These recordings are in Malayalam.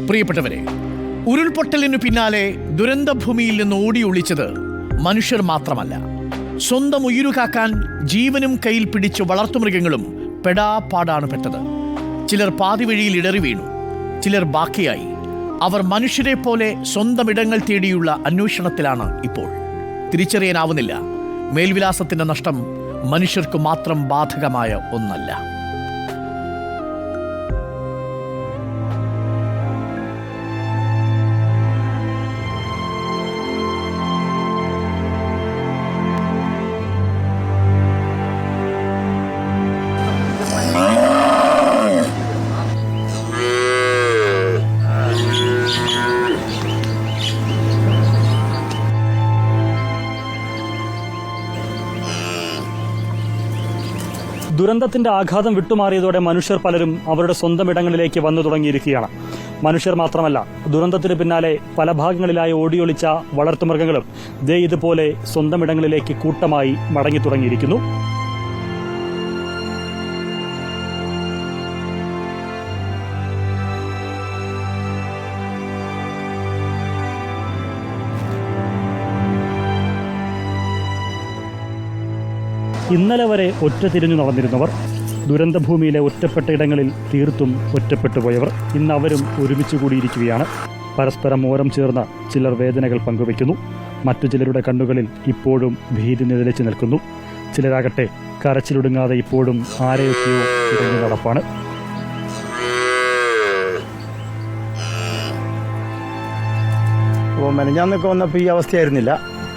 പ്രിയപ്പെട്ടവരെ, ഉരുൾപൊട്ടലിനു പിന്നാലെ ദുരന്തഭൂമിയിൽ നിന്ന് ഓടി ഒളിച്ചത് മനുഷ്യർ മാത്രമല്ല. സ്വന്തം ഉയിരുകാക്കാൻ ജീവനും കയ്യിൽ പിടിച്ച് വളർത്തുമൃഗങ്ങളും പെടാപ്പാടാണ് പെട്ടത്. ചിലർ പാതിവഴിയിൽ ഇടറി വീണു, ചിലർ ബാക്കിയായി. അവർ മനുഷ്യരെ പോലെ സ്വന്തം ഇടങ്ങൾ തേടിയുള്ള അന്വേഷണത്തിലാണ് ഇപ്പോൾ. തിരിച്ചറിയാനാവുന്നില്ല, മേൽവിലാസത്തിന്റെ നഷ്ടം മനുഷ്യർക്ക് മാത്രം ബാധകമായ ഒന്നല്ല. ദുരന്തത്തിന്റെ ആഘാതം വിട്ടുമാറിയതോടെ മനുഷ്യർ പലരും അവരുടെ സ്വന്തം ഇടങ്ങളിലേക്ക് വന്നു തുടങ്ങിയിരിക്കുകയാണ്. മനുഷ്യർ മാത്രമല്ല, ദുരന്തത്തിന് പിന്നാലെ പല ഭാഗങ്ങളിലായി ഓടിയൊളിച്ച വളർത്തുമൃഗങ്ങളും ദേ ഇതുപോലെ സ്വന്തം ഇടങ്ങളിലേക്ക് കൂട്ടമായി മടങ്ങി തുടങ്ങിയിരിക്കുന്നു. ഇന്നലെ വരെ ഒറ്റ തിരിഞ്ഞു നടന്നിരുന്നവർ, ദുരന്തഭൂമിയിലെ ഒറ്റപ്പെട്ട ഇടങ്ങളിൽ തീർത്തും ഒറ്റപ്പെട്ടുപോയവർ, ഇന്ന് അവരും ഒരുമിച്ച് കൂടിയിരിക്കുകയാണ്. പരസ്പരം ഓരം ചേർന്ന് ചിലർ വേദനകൾ പങ്കുവയ്ക്കുന്നു. മറ്റു ചിലരുടെ കണ്ണുകളിൽ ഇപ്പോഴും ഭീതി നിഴലിച്ചു നിൽക്കുന്നു. ചിലരാകട്ടെ കരച്ചിലൊടുങ്ങാതെ ഇപ്പോഴും ആരെയൊക്കെയോ തിരഞ്ഞു നടപ്പാണ്. മെനഞ്ഞാന്നൊക്കെ വന്നപ്പോൾ ഈ അവസ്ഥയായിരുന്നില്ല.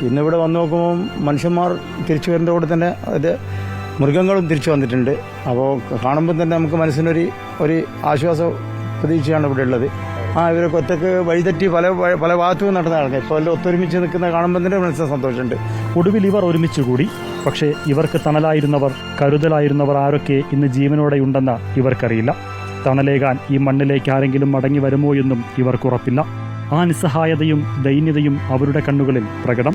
ഇന്നിവിടെ വന്നു നോക്കുമ്പോൾ മനുഷ്യന്മാർ തിരിച്ചു വരുന്നതോടെ തന്നെ അത് മൃഗങ്ങളും തിരിച്ചു വന്നിട്ടുണ്ട്. അപ്പോൾ കാണുമ്പോൾ തന്നെ നമുക്ക് മനസ്സിനൊരു ആശ്വാസ പ്രതീക്ഷയാണ് ഇവിടെ ഉള്ളത്. ഇവരൊക്കെ ഒറ്റക്ക് വഴിതെറ്റി പല ഭാഗത്തും നടന്ന ആൾക്കാർ ഇപ്പോൾ എല്ലാം ഒത്തൊരുമിച്ച് നിൽക്കുന്ന കാണുമ്പോൾ തന്നെ മനസ്സിന് സന്തോഷമുണ്ട്. ഒടുവിൽ ഇവർ ഒരുമിച്ച് കൂടി. പക്ഷേ ഇവർക്ക് തണലായിരുന്നവർ, കരുതലായിരുന്നവർ ആരൊക്കെ ഇന്ന് ജീവനോടെയുണ്ടെന്ന് ഇവർക്കറിയില്ല. തണലേകാൻ ഈ മണ്ണിലേക്ക് ആരെങ്കിലും മടങ്ങി വരുമോ എന്നും ഇവർക്കുറപ്പില്ല. ആ നിസ്സഹായതയും ദൈന്യതയും അവരുടെ കണ്ണുകളിൽ പ്രകടം.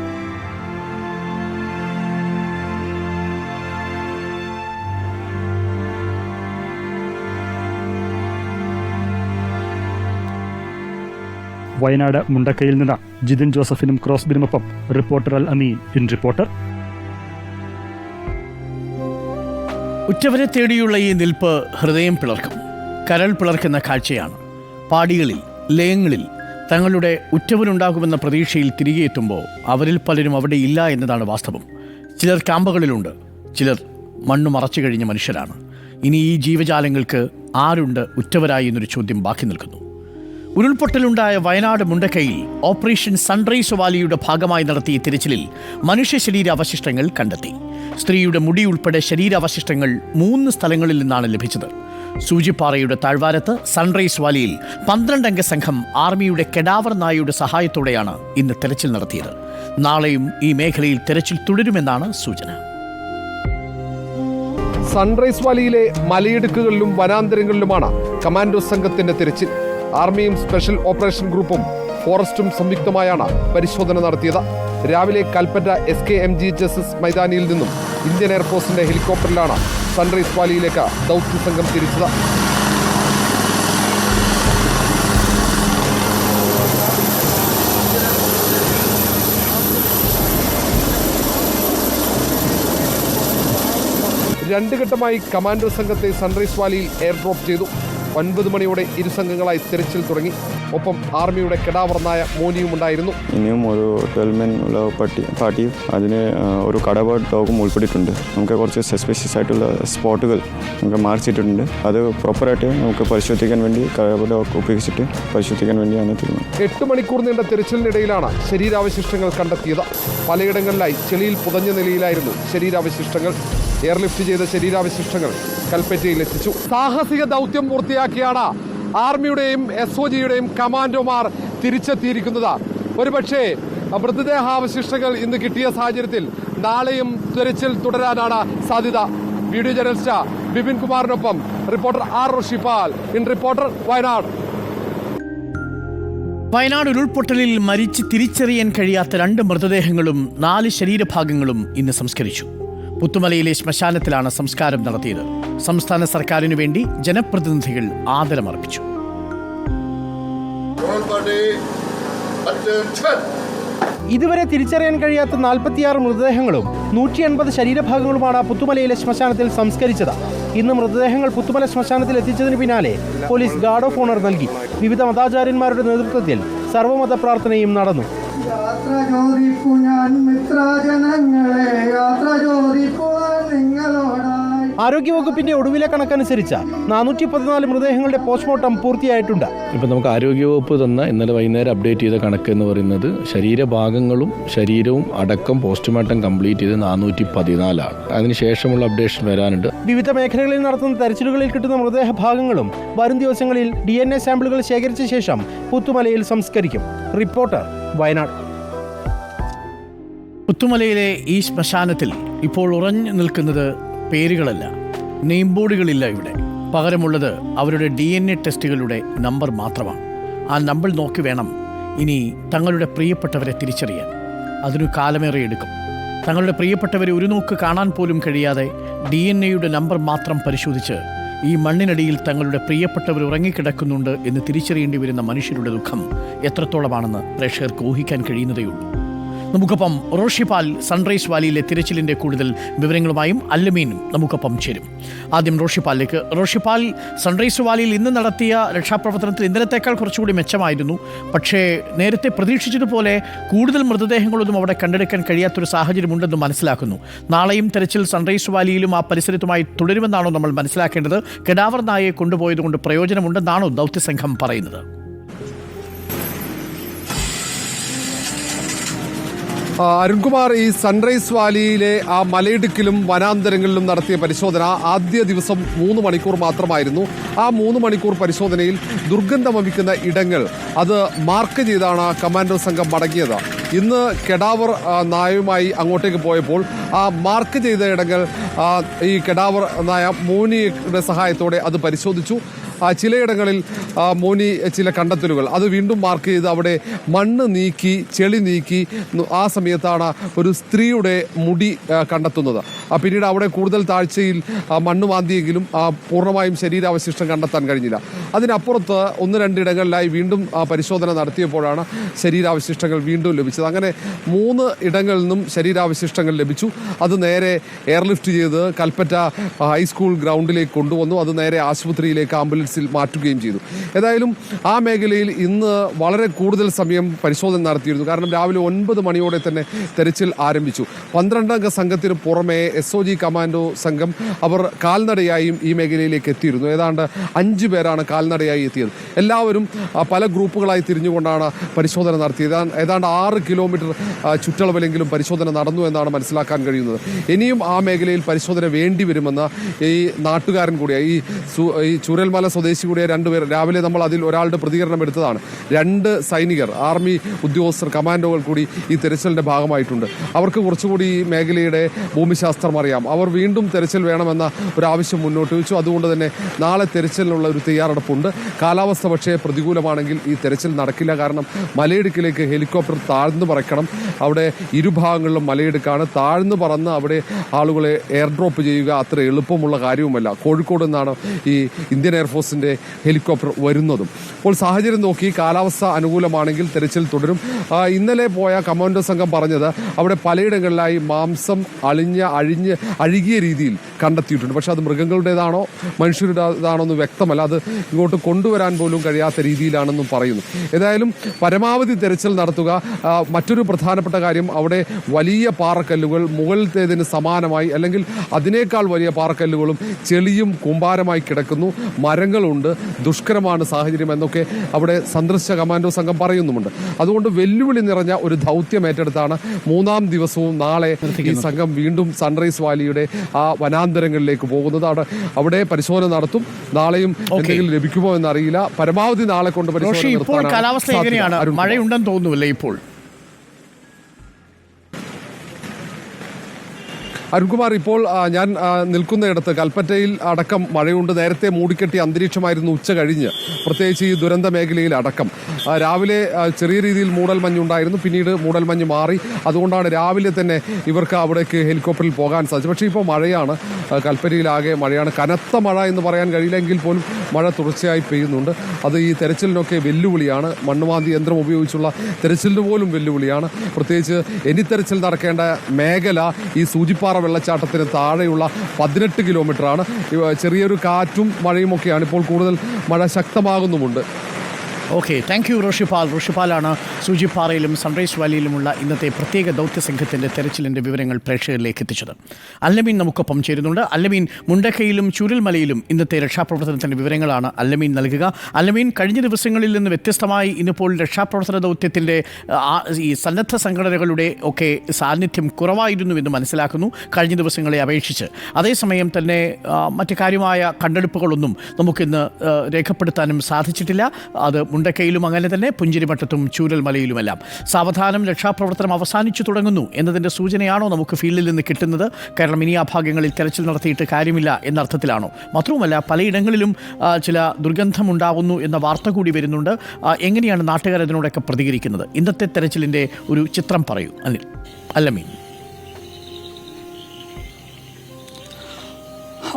വയനാട് മുണ്ടക്കയിൽ നിന്ന് ജിതിൻ ജോസഫിനും ക്രോസ്ബിനുമൊപ്പം reporter Al Ameen in reporter. ഉറ്റവരെ തേടിയുള്ള ഈ നിൽപ്പ് ഹൃദയം പിളർക്കും, കരൾ പിളർക്കുന്ന കാഴ്ചയാണ്. പാടികളിൽ, ലയങ്ങളിൽ തങ്ങളുടെ ഉറ്റവരുണ്ടാകുമെന്ന പ്രതീക്ഷയിൽ തിരികെ എത്തുമ്പോൾ അവരിൽ പലരും അവിടെ ഇല്ല എന്നതാണ് വാസ്തവം. ചിലർ ക്യാമ്പുകളിലുണ്ട്, ചിലർ മണ്ണു മറച്ചു കഴിഞ്ഞ മനുഷ്യരാണ്. ഇനി ഈ ജീവജാലങ്ങൾക്ക് ആരുണ്ട് ഉറ്റവരായി എന്നൊരു ചോദ്യം ബാക്കി നിൽക്കുന്നു. ഉരുൾപൊട്ടലുണ്ടായ വയനാട് മുണ്ടക്കയിൽ ഓപ്പറേഷൻ സൺറൈസ് വാലിയുടെ ഭാഗമായി നടത്തിയ തിരച്ചിലിൽ മനുഷ്യ ശരീരാവശിഷ്ടങ്ങൾ കണ്ടെത്തി. സ്ത്രീയുടെ മുടി ഉൾപ്പെടെ ശരീരാവശിഷ്ടങ്ങൾ 3 സ്ഥലങ്ങളിൽ നിന്നാണ് ലഭിച്ചത്. സൂചിപ്പാറയുടെ താഴ്വാരത്ത് സൺറൈസ് വാലിയിൽ 12 അംഗ സംഘം ആർമിയുടെ കെഡാവർ നായയുടെ സഹായത്തോടെയാണ് ഇന്ന് തെരച്ചിൽ നടത്തിയത്. നാളെയും ഈ മേഖലയിൽ തെരച്ചിൽ തുടരുമെന്നാണ് സൂചന. സൺറൈസ് വാലിയിലെ മലയിടുക്കുകളിലും വനാന്തരങ്ങളിലുമാണ് കമാൻഡോ സംഘത്തിന്റെ തെരച്ചിൽ. ആർമിയും സ്പെഷ്യൽ ഓപ്പറേഷൻ ഗ്രൂപ്പും ഫോറസ്റ്റും സംയുക്തമായാണ് പരിശോധന നടത്തിയത്. രാവിലെ കൽപ്പറ്റ SKMGHS മൈതാനിയിൽ നിന്നും ഇന്ത്യൻ എയർഫോഴ്സിന്റെ ഹെലികോപ്റ്ററിലാണ് സൺറൈസ് വാലിയിലേക്ക് ദൗത്യ സംഘം തിരിച്ചത്. രണ്ട് ഘട്ടമായി കമാൻഡോ സംഘത്തെ സൺറൈസ് വാലിയിൽ എയർ ഡ്രോപ്പ് ചെയ്തു. 9 മണിയോടെ ഇരു സംഘങ്ങളായി തിരച്ചിൽ തുടങ്ങി. ഒപ്പം ആർമിയുടെ കെഡാവർ നായ മോനിയും ഉണ്ടായിരുന്നു. ഇനിയും ഒരു 12 men ഉള്ള പാർട്ടിയും അതിന് ഒരു കടബേർഡ് ഡോഗും ഉൾപ്പെട്ടിട്ടുണ്ട്. നമുക്ക് കുറച്ച് സസ്പീഷ്യസ് ആയിട്ടുള്ള സ്പോട്ടുകൾ നമുക്ക് മാർച്ചിട്ടുണ്ട്. അത് പ്രോപ്പറായിട്ട് നമുക്ക് പരിശോധിക്കാൻ വേണ്ടി കടബേർഡ് ഡോഗ് ഉപയോഗിച്ചിട്ട് പരിശോധിക്കാൻ വേണ്ടിയാണ് തീരുമാനം. 8 മണിക്കൂർ നീണ്ട തിരച്ചിലിനിടയിലാണ് ശരീരാവശിഷ്ടങ്ങൾ കണ്ടെത്തിയത്. പലയിടങ്ങളിലായി ചെളിയിൽ പുതഞ്ഞ നിലയിലായിരുന്നു ശരീരാവശിഷ്ടങ്ങൾ. എയർലിഫ്റ്റ് ചെയ്ത ശരീരാവശിഷ്ടങ്ങൾ കൽപ്പറ്റയിൽ എത്തിച്ചു. സാഹസിക ദൗത്യം പൂർത്തിയാക്കിയാണ് ആർമിയുടെയും SOGയുടെയും കമാൻഡോമാർ തിരിച്ചെത്തിയിരിക്കുന്നത്. ഒരുപക്ഷേ മൃതദേഹാവശിഷ്ടങ്ങൾ ഇന്ന് കിട്ടിയ സാഹചര്യത്തിൽ നാളെയും തിരച്ചിൽ തുടരാനാണ് സാധ്യത. വീഡിയോ ജേർണലിസ്റ്റ് ബിപിൻ കുമാറിനൊപ്പം reporter R. Roshipal in reporter Wayanad. Wayanad ഉരുൾപൊട്ടലിൽ മരിച്ച് തിരിച്ചറിയാൻ കഴിയാത്ത 2 മൃതദേഹങ്ങളും 4 ശരീരഭാഗങ്ങളും ഇന്ന് സംസ്കരിച്ചു. പുത്തുമലയിലെ ശ്മശാനത്തിലാണ് സംസ്കാരം നടത്തിയത്. സംസ്ഥാന സർക്കാരിനു വേണ്ടി ജനപ്രതിനിധികൾ ആദരമർപ്പിച്ചു. Everybody, attention! ഇതുവരെ തിരിച്ചറിയാൻ കഴിയാത്ത 46 മൃതദേഹങ്ങളും 180 ശരീരഭാഗങ്ങളുമാണ് പുത്തുമലയിലെ ശ്മശാനത്തിൽ സംസ്കരിച്ചത്. ഇന്ന് മൃതദേഹങ്ങൾ പുത്തുമല ശ്മശാനത്തിൽ എത്തിച്ചതിന് പിന്നാലെ പോലീസ് ഗാർഡ് ഓഫ് ഓണർ നൽകി. വിവിധ മതാചാര്യന്മാരുടെ നേതൃത്വത്തിൽ സർവ്വമത പ്രാർത്ഥനയും നടന്നു. യാത്ര ചോദിപ്പു ഞാൻ മിത്രജനങ്ങളെ, യാത്ര ചോദിപ്പു നിങ്ങളോടായി. ആരോഗ്യവകുപ്പിന്റെ ഒടുവിലെ കണക്കനുസരിച്ച് 414 മൃതദേഹങ്ങളുടെ പോസ്റ്റ്മോർട്ടം പൂർത്തിയായിട്ടുണ്ട്. ഇപ്പം നമുക്ക് ആരോഗ്യവകുപ്പ് തന്ന ഇന്നലെ വൈകുന്നേരം അപ്ഡേറ്റ് ചെയ്ത കണക്ക് എന്ന് പറയുന്നത് ശരീരഭാഗങ്ങളും ശരീരവും അടക്കം പോസ്റ്റ്മോർട്ടം കംപ്ലീറ്റ് ചെയ്ത് 414 ആണ്. അതിനുശേഷമുള്ള അപ്ഡേഷൻ വരാനുണ്ട്. വിവിധ മേഖലകളിൽ നടത്തുന്ന തെരച്ചിലുകളിൽ കിട്ടുന്ന മൃതദേഹ ഭാഗങ്ങളും വരും ദിവസങ്ങളിൽ DNA സാമ്പിളുകൾ ശേഖരിച്ച ശേഷം പുത്തുമലയിൽ സംസ്കരിക്കും. റിപ്പോർട്ടർ, വയനാട്. പുത്തുമലയിലെ ഈ ശ്മശാനത്തിൽ ഇപ്പോൾ ഉറഞ്ഞു നിൽക്കുന്നത് പേരുകളല്ല, നെയിം ബോർഡുകളില്ല. ഇവിടെ പകരമുള്ളത് അവരുടെ DNA ടെസ്റ്റുകളുടെ നമ്പർ മാത്രമാണ്. ആ നമ്പർ നോക്കി വേണം ഇനി തങ്ങളുടെ പ്രിയപ്പെട്ടവരെ തിരിച്ചറിയാൻ. അതിനു കാലമേറെ എടുക്കും. തങ്ങളുടെ പ്രിയപ്പെട്ടവരെ ഒരു നോക്ക് കാണാൻ പോലും കഴിയാതെ DNA നമ്പർ മാത്രം പരിശോധിച്ച് ഈ മണ്ണിനടിയിൽ തങ്ങളുടെ പ്രിയപ്പെട്ടവർ ഉറങ്ങിക്കിടക്കുന്നുണ്ട് എന്ന് തിരിച്ചറിയേണ്ടി വരുന്ന മനുഷ്യരുടെ ദുഃഖം എത്രത്തോളമാണെന്ന് പ്രേക്ഷകർക്ക് ഊഹിക്കാൻ കഴിയുന്നതേയുള്ളൂ. നമുക്കൊപ്പം റോഷിപ്പാൽ സൺറൈസ് വാലിയിലെ തിരച്ചിലിൻ്റെ കൂടുതൽ വിവരങ്ങളുമായും അല്ലമീനും നമുക്കൊപ്പം ചേരും. ആദ്യം റോഷിപ്പാലിലേക്ക്. റോഷിപ്പാൽ, സൺറൈസ് വാലിയിൽ ഇന്ന് നടത്തിയ രക്ഷാപ്രവർത്തനത്തിൽ ഇന്നലത്തേക്കാൾ കുറച്ചുകൂടി മെച്ചമായിരുന്നു. പക്ഷേ നേരത്തെ പ്രതീക്ഷിച്ചതുപോലെ കൂടുതൽ മൃതദേഹങ്ങളൊന്നും അവിടെ കണ്ടെടുക്കാൻ കഴിയാത്തൊരു സാഹചര്യമുണ്ടെന്ന് മനസ്സിലാക്കുന്നു. നാളെയും തെരച്ചിൽ സൺറൈസ് വാലിയിലും ആ പരിസരത്തുമായി തുടരുമെന്നാണോ നമ്മൾ മനസ്സിലാക്കേണ്ടത്? കെഡാവർ നായയെ കൊണ്ടുപോയതുകൊണ്ട് പ്രയോജനമുണ്ടെന്നാണോ ദൗത്യസംഘം പറയുന്നത്? അരുൺകുമാർ, ഈ സൺറൈസ് വാലിയിലെ ആ മലയിടുക്കിലും വനാന്തരങ്ങളിലും നടത്തിയ പരിശോധന ആദ്യ ദിവസം 3 മണിക്കൂർ മാത്രമായിരുന്നു. ആ 3 മണിക്കൂർ പരിശോധനയിൽ ദുർഗന്ധം വമിക്കുന്ന ഇടങ്ങൾ അത് മാർക്ക് ചെയ്താണ് കമാൻഡോ സംഘം മടങ്ങിയത്. ഇന്ന് കെഡാവർ നായയുമായി അങ്ങോട്ടേക്ക് പോയപ്പോൾ ആ മാർക്ക് ചെയ്ത ഇടങ്ങൾ ഈ കെഡാവർ നായ മോനിയുടെ സഹായത്തോടെ അത് പരിശോധിച്ചു. ചിലയിടങ്ങളിൽ മോനി ചില കണ്ടെത്തലുകൾ അത് വീണ്ടും മാർക്ക് ചെയ്ത് അവിടെ മണ്ണ് നീക്കി ചെളി നീക്കി. ആ സമയത്താണ് ഒരു സ്ത്രീയുടെ മുടി കണ്ടെത്തുന്നത്. പിന്നീട് അവിടെ കൂടുതൽ താഴ്ചയിൽ മണ്ണ് മാന്തിയെങ്കിലും പൂർണ്ണമായും ശരീരാവശിഷ്ടം കണ്ടെത്താൻ കഴിഞ്ഞില്ല. അതിനപ്പുറത്ത് 1-2 ഇടങ്ങളിലായി വീണ്ടും പരിശോധന നടത്തിയപ്പോഴാണ് ശരീരാവശിഷ്ടങ്ങൾ വീണ്ടും ലഭിച്ചത്. അങ്ങനെ 3 ഇടങ്ങളിൽ നിന്നും ശരീരാവശിഷ്ടങ്ങൾ ലഭിച്ചു. അത് നേരെ എയർലിഫ്റ്റ് ചെയ്ത് കൽപ്പറ്റ ഹൈസ്കൂൾ ഗ്രൗണ്ടിലേക്ക് കൊണ്ടുവന്നു. അത് നേരെ ആശുപത്രിയിലേക്ക് ആംബുലൻസിൽ മാറ്റുകയും ചെയ്തു. ഏതായാലും ആ മേഖലയിൽ ഇന്ന് വളരെ കൂടുതൽ സമയം പരിശോധന നടത്തിയിരുന്നു. കാരണം രാവിലെ 9 മണിയോടെ തന്നെ തെരച്ചിൽ ആരംഭിച്ചു. 12 അംഗ സംഘത്തിന് പുറമെ SOG കമാൻഡോ സംഘം അവർ കാൽനടയായും ഈ മേഖലയിലേക്ക് എത്തിയിരുന്നു. ഏതാണ്ട് 5 പേരാണ് കാൽനടയായി എത്തിയത്. എല്ലാവരും പല ഗ്രൂപ്പുകളായി തിരിഞ്ഞുകൊണ്ടാണ് പരിശോധന നടത്തിയത്. ഏതാണ്ട് 6 കിലോമീറ്റർ ചുറ്റളവിലെങ്കിലും പരിശോധന നടന്നു എന്നാണ് മനസ്സിലാക്കാൻ കഴിയുന്നത്. ഇനിയും ആ മേഖലയിൽ പരിശോധന വേണ്ടി വരുമെന്ന് ഈ നാട്ടുകാരൻ കൂടിയായി ഈ ചൂരൽമല സ്വദേശി കൂടിയ 2 പേർ, രാവിലെ നമ്മൾ അതിൽ ഒരാളുടെ പ്രതികരണം എടുത്തതാണ്. 2 സൈനികർ, ആർമി ഉദ്യോഗസ്ഥർ, കമാൻഡോകൾ കൂടി ഈ തെരച്ചിലിന്റെ ഭാഗമായിട്ടുണ്ട്. അവർക്ക് കുറച്ചുകൂടി ഈ മേഖലയുടെ ഭൂമിശാസ്ത്രം അറിയാം. അവർ വീണ്ടും തെരച്ചിൽ വേണമെന്ന ഒരു ആവശ്യം മുന്നോട്ട് വെച്ചു. അതുകൊണ്ട് തന്നെ നാളെ തെരച്ചിലിനുള്ള ഒരു തയ്യാറെടുപ്പുണ്ട്. കാലാവസ്ഥ പക്ഷേ പ്രതികൂലമാണെങ്കിൽ ഈ തെരച്ചിൽ നടക്കില്ല. കാരണം മലയിടുക്കിലേക്ക് ഹെലികോപ്റ്റർ താഴ്ന്നു പറക്കണം. അവിടെ ഇരുഭാഗങ്ങളിലും മലയിടുക്കാണ്. താഴ്ന്നു പറന്ന് അവിടെ ആളുകളെ എയർ ഡ്രോപ്പ് ചെയ്യുക അത്ര എളുപ്പമുള്ള കാര്യവുമല്ല. കോഴിക്കോട് നിന്നാണ് ഈ ഇന്ത്യൻ എയർഫോഴ്സിന്റെ ഹെലികോപ്റ്റർ വരുന്നതും. അപ്പോൾ സാഹചര്യം നോക്കി കാലാവസ്ഥ അനുകൂലമാണെങ്കിൽ തെരച്ചിൽ തുടരും. ഇന്നലെ പോയ കമാൻഡോ സംഘം പറഞ്ഞത് അവിടെ പലയിടങ്ങളിലായി മാംസം അഴുകിയ രീതിയിൽ കണ്ടെത്തിയിട്ടുണ്ട്. പക്ഷെ അത് മൃഗങ്ങളുടേതാണോ മനുഷ്യരുടേതാണോ എന്ന് വ്യക്തമല്ല. അത് ഇങ്ങോട്ട് കൊണ്ടുവരാൻ പോലും കഴിയാത്ത രീതിയിലാണെന്നും പറയുന്നു. ഏതായാലും പരമാവധി തെരച്ചിൽ നടത്തുക. മറ്റൊരു പ്രധാനപ്പെട്ട കാര്യം, അവിടെ വലിയ പാറക്കല്ലുകൾ മുകളിലത്തേതിന് സമാനമായി അല്ലെങ്കിൽ അതിനേക്കാൾ വലിയ പാറക്കല്ലുകളും ചെളിയും കൂമ്പാരമായി കിടക്കുന്നു. മരങ്ങളുണ്ട്. ദുഷ്കരമാണ് സാഹചര്യം എന്നൊക്കെ അവിടെ സന്ദർശിച്ച കമാൻഡോ സംഘം പറയുന്നുമുണ്ട്. അതുകൊണ്ട് വെല്ലുവിളി നിറഞ്ഞ ഒരു ദൗത്യം ഏറ്റെടുത്താണ് 3-ാം ദിവസവും നാളെ ഈ സംഘം വീണ്ടും സൺറൈസ് വാലിയുടെ ആ വനാന്തരങ്ങളിലേക്ക് പോകുന്നത്. അവിടെ പരിശോധന നടത്തും. നാളെയും എന്തെങ്കിലും ലഭിക്കുമോ എന്നറിയില്ല. പരമാവധി നാളെ കൊണ്ട് പരിശോധന. കാലാവസ്ഥ എങ്ങനെയാണ്? മഴയുണ്ടെന്ന് തോന്നുന്നില്ലേ ഇപ്പോൾ? അരുൺകുമാർ, ഇപ്പോൾ ഞാൻ നിൽക്കുന്നയിടത്ത് കൽപ്പറ്റയിൽ അടക്കം മഴയുണ്ട്. നേരത്തെ മൂടിക്കെട്ടിയ അന്തരീക്ഷമായിരുന്നു ഉച്ച കഴിഞ്ഞ്, പ്രത്യേകിച്ച് ഈ ദുരന്ത മേഖലയിൽ അടക്കം. രാവിലെ ചെറിയ രീതിയിൽ മൂടൽമഞ്ഞുണ്ടായിരുന്നു, പിന്നീട് മൂടൽമഞ്ഞ് മാറി. അതുകൊണ്ടാണ് രാവിലെ തന്നെ ഇവർക്ക് അവിടേക്ക് ഹെലികോപ്റ്ററിൽ പോകാൻ സാധിച്ചത്. പക്ഷേ ഇപ്പോൾ മഴയാണ്, കൽപ്പറ്റയിലാകെ മഴയാണ്. കനത്ത മഴ എന്ന് പറയാൻ കഴിയില്ലെങ്കിൽ പോലും മഴ തുടർച്ചയായി പെയ്യുന്നുണ്ട്. അത് ഈ തെരച്ചിലിനൊക്കെ വെല്ലുവിളിയാണ്. മണ്ണുമാന്തി യന്ത്രം ഉപയോഗിച്ചുള്ള തെരച്ചിലിന് പോലും വെല്ലുവിളിയാണ്. പ്രത്യേകിച്ച് ഇനി തെരച്ചിൽ നടക്കേണ്ട മേഖല ഈ സൂചിപ്പാറ വെള്ളച്ചാട്ടത്തിന് താഴെയുള്ള 18 കിലോമീറ്ററാണ്. ചെറിയൊരു കാറ്റും മഴയുമൊക്കെയാണ്. ഇപ്പോൾ കൂടുതൽ മഴ ശക്തമാകുന്നുമുണ്ട്. Okay, thank you Rishipal. ഋഷിപാലാണ് സൂചിപ്പാറയിലും സൺറൈസ് വാലിയിലുമുള്ള ഇന്നത്തെ പ്രത്യേക ദൗത്യ സംഘത്തിൻ്റെ തെരച്ചിലിൻ്റെ വിവരങ്ങൾ പ്രേക്ഷകരിലേക്ക് എത്തിച്ചത്. അല്ലമീൻ നമുക്കൊപ്പം ചേരുന്നുണ്ട്. അല്ലമീൻ, മുണ്ടക്കയിലും ചൂരൽമലയിലും ഇന്നത്തെ രക്ഷാപ്രവർത്തനത്തിൻ്റെ വിവരങ്ങളാണ് അല്ലമീൻ നൽകുക. അല്ലമീൻ, കഴിഞ്ഞ ദിവസങ്ങളിൽ നിന്ന് വ്യത്യസ്തമായി ഇന്നിപ്പോൾ രക്ഷാപ്രവർത്തന ദൗത്യത്തിൻ്റെ ഈ സന്നദ്ധ സംഘടനകളുടെ ഒക്കെ സാന്നിധ്യം കുറവായിരുന്നുവെന്ന് മനസ്സിലാക്കുന്നു കഴിഞ്ഞ ദിവസങ്ങളെ അപേക്ഷിച്ച്. അതേസമയം തന്നെ മറ്റു കാര്യമായ കണ്ടെടുപ്പുകളൊന്നും നമുക്കിന്ന് രേഖപ്പെടുത്താനും സാധിച്ചിട്ടില്ല. അത് മുണ്ടക്കയിലും അങ്ങനെ തന്നെ, പുഞ്ചിരിമട്ടത്തും ചൂരൽമലയിലുമെല്ലാം. സാവധാനം രക്ഷാപ്രവർത്തനം അവസാനിച്ചു തുടങ്ങുന്നു എന്നതിൻ്റെ സൂചനയാണോ നമുക്ക് ഫീൽഡിൽ നിന്ന് കിട്ടുന്നത്? കാരണം ഇനി ആ ഭാഗങ്ങളിൽ തെരച്ചിൽ നടത്തിയിട്ട് കാര്യമില്ല എന്ന അർത്ഥത്തിലാണോ? മാത്രവുമല്ല, പലയിടങ്ങളിലും ചില ദുർഗന്ധമുണ്ടാകുന്നു എന്ന വാർത്ത കൂടി വരുന്നുണ്ട്. എങ്ങനെയാണ് നാട്ടുകാർ അതിനോടൊക്കെ പ്രതികരിക്കുന്നത്? ഇന്നത്തെ തെരച്ചിലിൻ്റെ ഒരു ചിത്രം പറയൂ അല്ലമീൻ.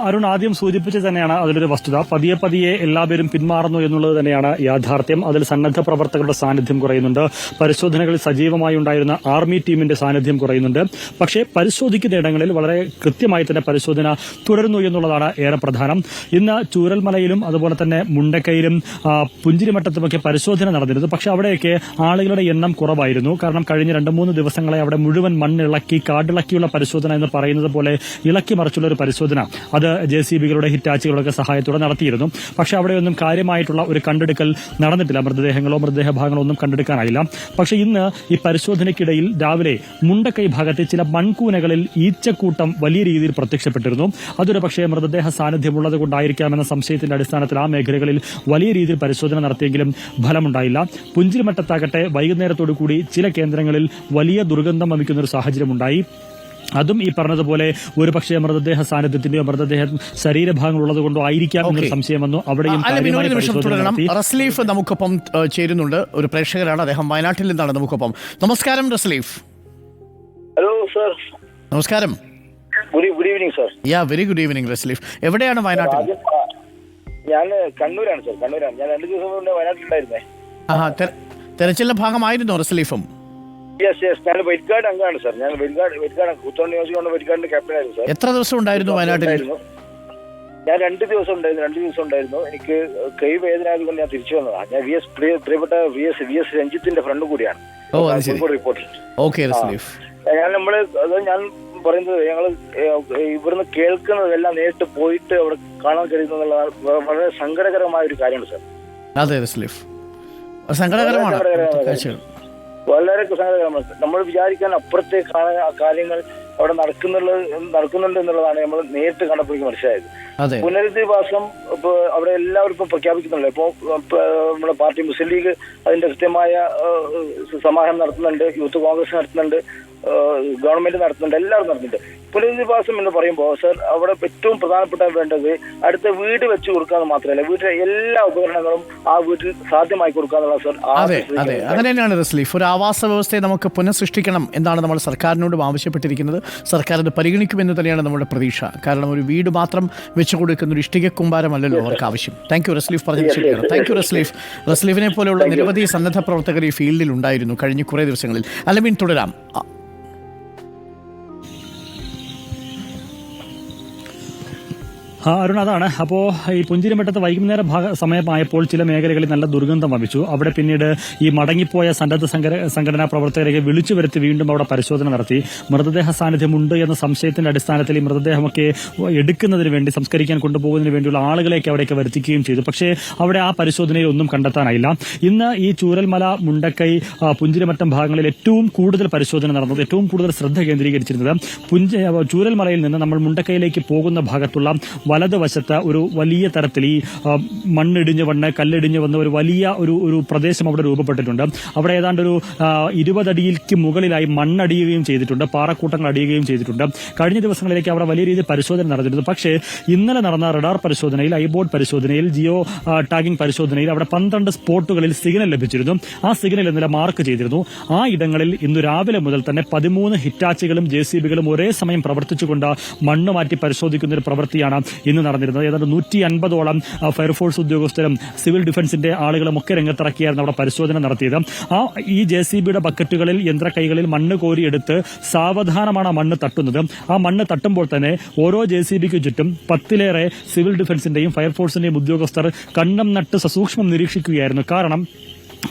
അരുൺ ആദ്യം സൂചിപ്പിച്ച് തന്നെയാണ് അതിലൊരു വസ്തുത. പതിയെ പതിയെ എല്ലാവരും പിന്മാറുന്നു എന്നുള്ളത് തന്നെയാണ് യാഥാർത്ഥ്യം. അതിൽ സന്നദ്ധ പ്രവർത്തകരുടെ സാന്നിധ്യം കുറയുന്നുണ്ട്. പരിശോധനകളിൽ സജീവമായി ഉണ്ടായിരുന്ന ആർമി ടീമിന്റെ സാന്നിധ്യം കുറയുന്നുണ്ട്. പക്ഷേ പരിശോധിക്കുന്ന ഇടങ്ങളിൽ വളരെ കൃത്യമായി തന്നെ പരിശോധന തുടരുന്നു എന്നുള്ളതാണ് ഏറെ പ്രധാനം. ഇന്ന് ചൂരൽമലയിലും അതുപോലെ തന്നെ മുണ്ടക്കയിലും പുഞ്ചിരിമട്ടത്തുമൊക്കെ പരിശോധന നടന്നിരുന്നു. പക്ഷേ അവിടെയൊക്കെ ആളുകളുടെ എണ്ണം കുറവായിരുന്നു. കാരണം കഴിഞ്ഞ 2-3 ദിവസങ്ങളെ അവിടെ മുഴുവൻ മണ്ണിളക്കി കാടിളക്കിയുള്ള പരിശോധന എന്ന് പറയുന്നത് പോലെ ഇളക്കി മറിച്ചുള്ള ഒരു പരിശോധന അത് JCBകളുടെ ഹിറ്റാച്ചുകളുടെ സഹായത്തോടെ നടത്തിയിരുന്നു. പക്ഷേ അവിടെയൊന്നും കാര്യമായിട്ടുള്ള ഒരു കണ്ടെടുക്കൽ നടന്നിട്ടില്ല. മൃതദേഹങ്ങളോ മൃതദേഹ ഭാഗങ്ങളോ ഒന്നും കണ്ടെടുക്കാനായില്ല. പക്ഷേ ഇന്ന് ഈ പരിശോധനയ്ക്കിടയിൽ രാവിലെ മുണ്ടക്കൈ ഭാഗത്തെ ചില മൺകൂനകളിൽ ഈച്ചക്കൂട്ടം വലിയ രീതിയിൽ പ്രത്യക്ഷപ്പെട്ടിരുന്നു. അതൊരു പക്ഷേ മൃതദേഹ സാന്നിധ്യമുള്ളത് കൊണ്ടായിരിക്കാമെന്ന സംശയത്തിന്റെ അടിസ്ഥാനത്തിൽ ആ മേഖലകളിൽ വലിയ രീതിയിൽ പരിശോധന നടത്തിയെങ്കിലും ഫലമുണ്ടായില്ല. പുഞ്ചിരിമട്ടത്താകട്ടെ വൈകുന്നേരത്തോടു കൂടി ചില കേന്ദ്രങ്ങളിൽ വലിയ ദുർഗന്ധം വമിക്കുന്ന ഒരു സാഹചര്യമുണ്ടായി. അതും ഈ പറഞ്ഞതുപോലെ ഒരു പക്ഷേ മൃതദേഹ സാന്നിധ്യത്തിന്റെയോ മൃതദേഹ ശരീരഭാഗങ്ങൾ ഉള്ളത് കൊണ്ടോ ആയിരിക്കാം എന്നൊരു സംശയം വന്നു. അവിടെയും റസ്ലീഫ് നമുക്കൊപ്പം ചേരുന്നുണ്ട്. ഒരു പ്രേക്ഷകരാണ് അദ്ദേഹം, വയനാട്ടിൽ നിന്നാണ് നമുക്കൊപ്പം. നമസ്കാരം റസ്ലീഫ്. Hello sir. നമസ്കാരം. Good evening sir. Very good evening Rasleef. എവിടെയാണ് വയനാട്ടിൽ? ഞാൻ കണ്ണൂരാണ് സർ. കണ്ണൂരാണ്. ഞാൻ 2 ദിവസം കൊണ്ട് വയനാട്ടിലുണ്ടായിരുന്നേ. തെരച്ചിലിന്റെ ഭാഗമായിരുന്നോ റസ്ലീഫും? യെസ്. ഞാൻ വെറ്റ്ഗാർഡ് അംഗമാണ് സർ. ഞാൻ വെറ്റ്ഗാർഡ് കൂത്തോണ്ട് നിയോജകമണ്ഡലം വെറ്റ്ഗാർഡിന്റെ ക്യാപ്റ്റൻ ആയിരുന്നു സർ. എത്ര ദിവസം ഉണ്ടായിരുന്നു വയനാട്ടിൽ? ഞാൻ 2 ദിവസം ഉണ്ടായിരുന്നു. എനിക്ക് കൈ വേദന ആയതുകൊണ്ട് ഞാൻ തിരിച്ചു വന്നതാണ്. ഞാൻ പ്രിയപ്പെട്ട വി എസ് രഞ്ജിത്തിന്റെ ഫ്രണ്ട് കൂടിയാണ്. റിപ്പോർട്ടർ. ഞാൻ പറയുന്നത് ഞങ്ങൾ ഇവിടുന്ന് കേൾക്കുന്നതെല്ലാം നേരിട്ട് പോയിട്ട് അവിടെ കാണാൻ കഴിയുന്നുള്ള വളരെ സങ്കടകരമായ ഒരു കാര്യമാണ് സർ. അതെ റസ്ലീഫ്, സങ്കടകരമാണ്. വളരെ സങ്കടകരമാണ്. നമ്മൾ വിചാരിക്കാൻ അപ്പുറത്തെ കാര്യങ്ങൾ അവിടെ നടക്കുന്നുണ്ട് എന്നുള്ളതാണ് നമ്മൾ നേരിട്ട് കണ്ടപ്പോഴേക്ക് മനസ്സിലായത്. പുനരധിവാസം ഇപ്പൊ അവിടെ എല്ലാവർക്കും പ്രഖ്യാപിക്കുന്നുണ്ട്. ഇപ്പോ നമ്മുടെ പാർട്ടി മുസ്ലിം ലീഗ് അതിന്റെ കൃത്യമായ സമാഹരണം നടത്തുന്നുണ്ട്, യൂത്ത് കോൺഗ്രസ് നടത്തുന്നുണ്ട്, ഗവൺമെന്റ് നടത്തുന്നുണ്ട്, എല്ലാവരും നടത്തുന്നുണ്ട്. പുനരധിവാസം എന്ന് പറയുമ്പോൾ സർ അവിടെ ഏറ്റവും പ്രധാനപ്പെട്ട വേണ്ടത് അടുത്ത വീട് വെച്ച് കൊടുക്കാന്ന് മാത്രമല്ല, വീട്ടിലെ എല്ലാ ഉപകരണങ്ങളും ആ വീട്ടിൽ സാധ്യമായി കൊടുക്കാന്നുള്ള സർ. അതെ, അങ്ങനെ തന്നെയാണ് റസ്ലീഫ്. ഒരു ആവാസ വ്യവസ്ഥയെ നമുക്ക് പുനഃസൃഷ്ടിക്കണം എന്നാണ് നമ്മൾ സർക്കാരിനോടും ആവശ്യപ്പെട്ടിരിക്കുന്നത്. സർക്കാർ അത് പരിഗണിക്കുമെന്ന് തന്നെയാണ് നമ്മുടെ പ്രതീക്ഷ. കാരണം ഒരു വീട് മാത്രം വെച്ചു കൊടുക്കുന്ന ഒരു ഇഷ്ടിക കുമ്പാരമല്ലല്ലോ അവർക്ക് ആവശ്യം. താങ്ക് യു റസ്ലീഫ്, പറഞ്ഞത് ശരിയാണ്. Thank you റസ്ലീഫ്. റസ്ലീഫിനെ പോലെയുള്ള നിരവധി സന്നദ്ധ പ്രവർത്തകർ ഈ ഫീൽഡിൽ ഉണ്ടായിരുന്നു കഴിഞ്ഞ കുറേ ദിവസങ്ങളിൽ. അല്ലമീൻ, തുടരാം. അരുൺ, അതാണ്. അപ്പോൾ ഈ പുഞ്ചിരിമട്ടത്ത് വൈകുന്നേര സമയമായപ്പോൾ ചില മേഖലകളിൽ നല്ല ദുർഗന്ധം വമിച്ചു. അവിടെ പിന്നീട് ഈ മടങ്ങിപ്പോയ സന്നദ്ധ സംഘടനാ പ്രവർത്തകരെ വിളിച്ചു വരുത്തി വീണ്ടും അവിടെ പരിശോധന നടത്തി. മൃതദേഹ സാന്നിധ്യമുണ്ട് എന്ന സംശയത്തിന്റെ അടിസ്ഥാനത്തിൽ ഈ മൃതദേഹമൊക്കെ എടുക്കുന്നതിന് വേണ്ടി, സംസ്കരിക്കാൻ കൊണ്ടുപോകുന്നതിന് വേണ്ടിയുള്ള ആളുകളെയൊക്കെ അവിടേക്ക് വരുത്തിക്കുകയും ചെയ്തു. പക്ഷേ അവിടെ ആ പരിശോധനയിൽ ഒന്നും കണ്ടെത്താനായില്ല. ഇന്ന് ഈ ചൂരൽമല, മുണ്ടക്കൈ, പുഞ്ചിരിമട്ടം ഭാഗങ്ങളിൽ ഏറ്റവും കൂടുതൽ പരിശോധന നടന്നത്, ഏറ്റവും കൂടുതൽ ശ്രദ്ധ കേന്ദ്രീകരിച്ചിരുന്നത് ചൂരൽമലയിൽ നിന്ന് നമ്മൾ മുണ്ടക്കൈയിലേക്ക് പോകുന്ന ഭാഗത്തുള്ള വലതുവശത്ത് ഒരു വലിയ തരത്തിൽ ഈ മണ്ണിടിഞ്ഞ് വന്ന് കല്ലിടിഞ്ഞ് വന്ന ഒരു വലിയ ഒരു പ്രദേശം അവിടെ രൂപപ്പെട്ടിട്ടുണ്ട്. അവിടെ ഏതാണ്ട് ഒരു 20 അടിക്ക് മുകളിലായി മണ്ണടിയുകയും ചെയ്തിട്ടുണ്ട്, പാറക്കൂട്ടങ്ങൾ അടിയുകയും ചെയ്തിട്ടുണ്ട്. കഴിഞ്ഞ ദിവസങ്ങളിലേക്ക് അവിടെ വലിയ രീതിയിൽ പരിശോധന നടന്നിരുന്നു. പക്ഷേ ഇന്നലെ നടന്ന റഡാർ പരിശോധനയിൽ, ഐബോർഡ് പരിശോധനയിൽ, ജിയോ ടാഗിംഗ് പരിശോധനയിൽ അവിടെ 12 സ്പോട്ടുകളിൽ സിഗ്നൽ ലഭിച്ചിരുന്നു. ആ സിഗ്നൽ ഇന്നലെ മാർക്ക് ചെയ്തിരുന്നു. ആ ഇടങ്ങളിൽ ഇന്ന് രാവിലെ മുതൽ തന്നെ 13 ഹിറ്റാച്ചികളും JCBകളും ഒരേ സമയം പ്രവർത്തിച്ചുകൊണ്ട് മണ്ണ് മാറ്റി പരിശോധിക്കുന്ന ഒരു പ്രവൃത്തിയാണ് ഇന്ന് നടന്നിരുന്നത്. ഏതാണ്ട് 150ഓളം ഫയർഫോഴ്സ് ഉദ്യോഗസ്ഥരും സിവിൽ ഡിഫൻസിന്റെ ആളുകളും ഒക്കെ രംഗത്തിറക്കിയായിരുന്നു അവിടെ പരിശോധന നടത്തിയത്. ഈ JCBയുടെ ബക്കറ്റുകളിൽ, യന്ത്രക്കൈകളിൽ മണ്ണ് കോരിയെടുത്ത് സാവധാനമാണ് ആ മണ്ണ് തട്ടുന്നത്. ആ മണ്ണ് തട്ടുമ്പോൾ തന്നെ ഓരോ JCBക്ക് ചുറ്റും 10ലേറെ സിവിൽ ഡിഫൻസിന്റെയും ഫയർഫോഴ്സിന്റെയും ഉദ്യോഗസ്ഥർ കണ്ണം നട്ട് സസൂക്ഷ്മം നിരീക്ഷിക്കുകയായിരുന്നു. കാരണം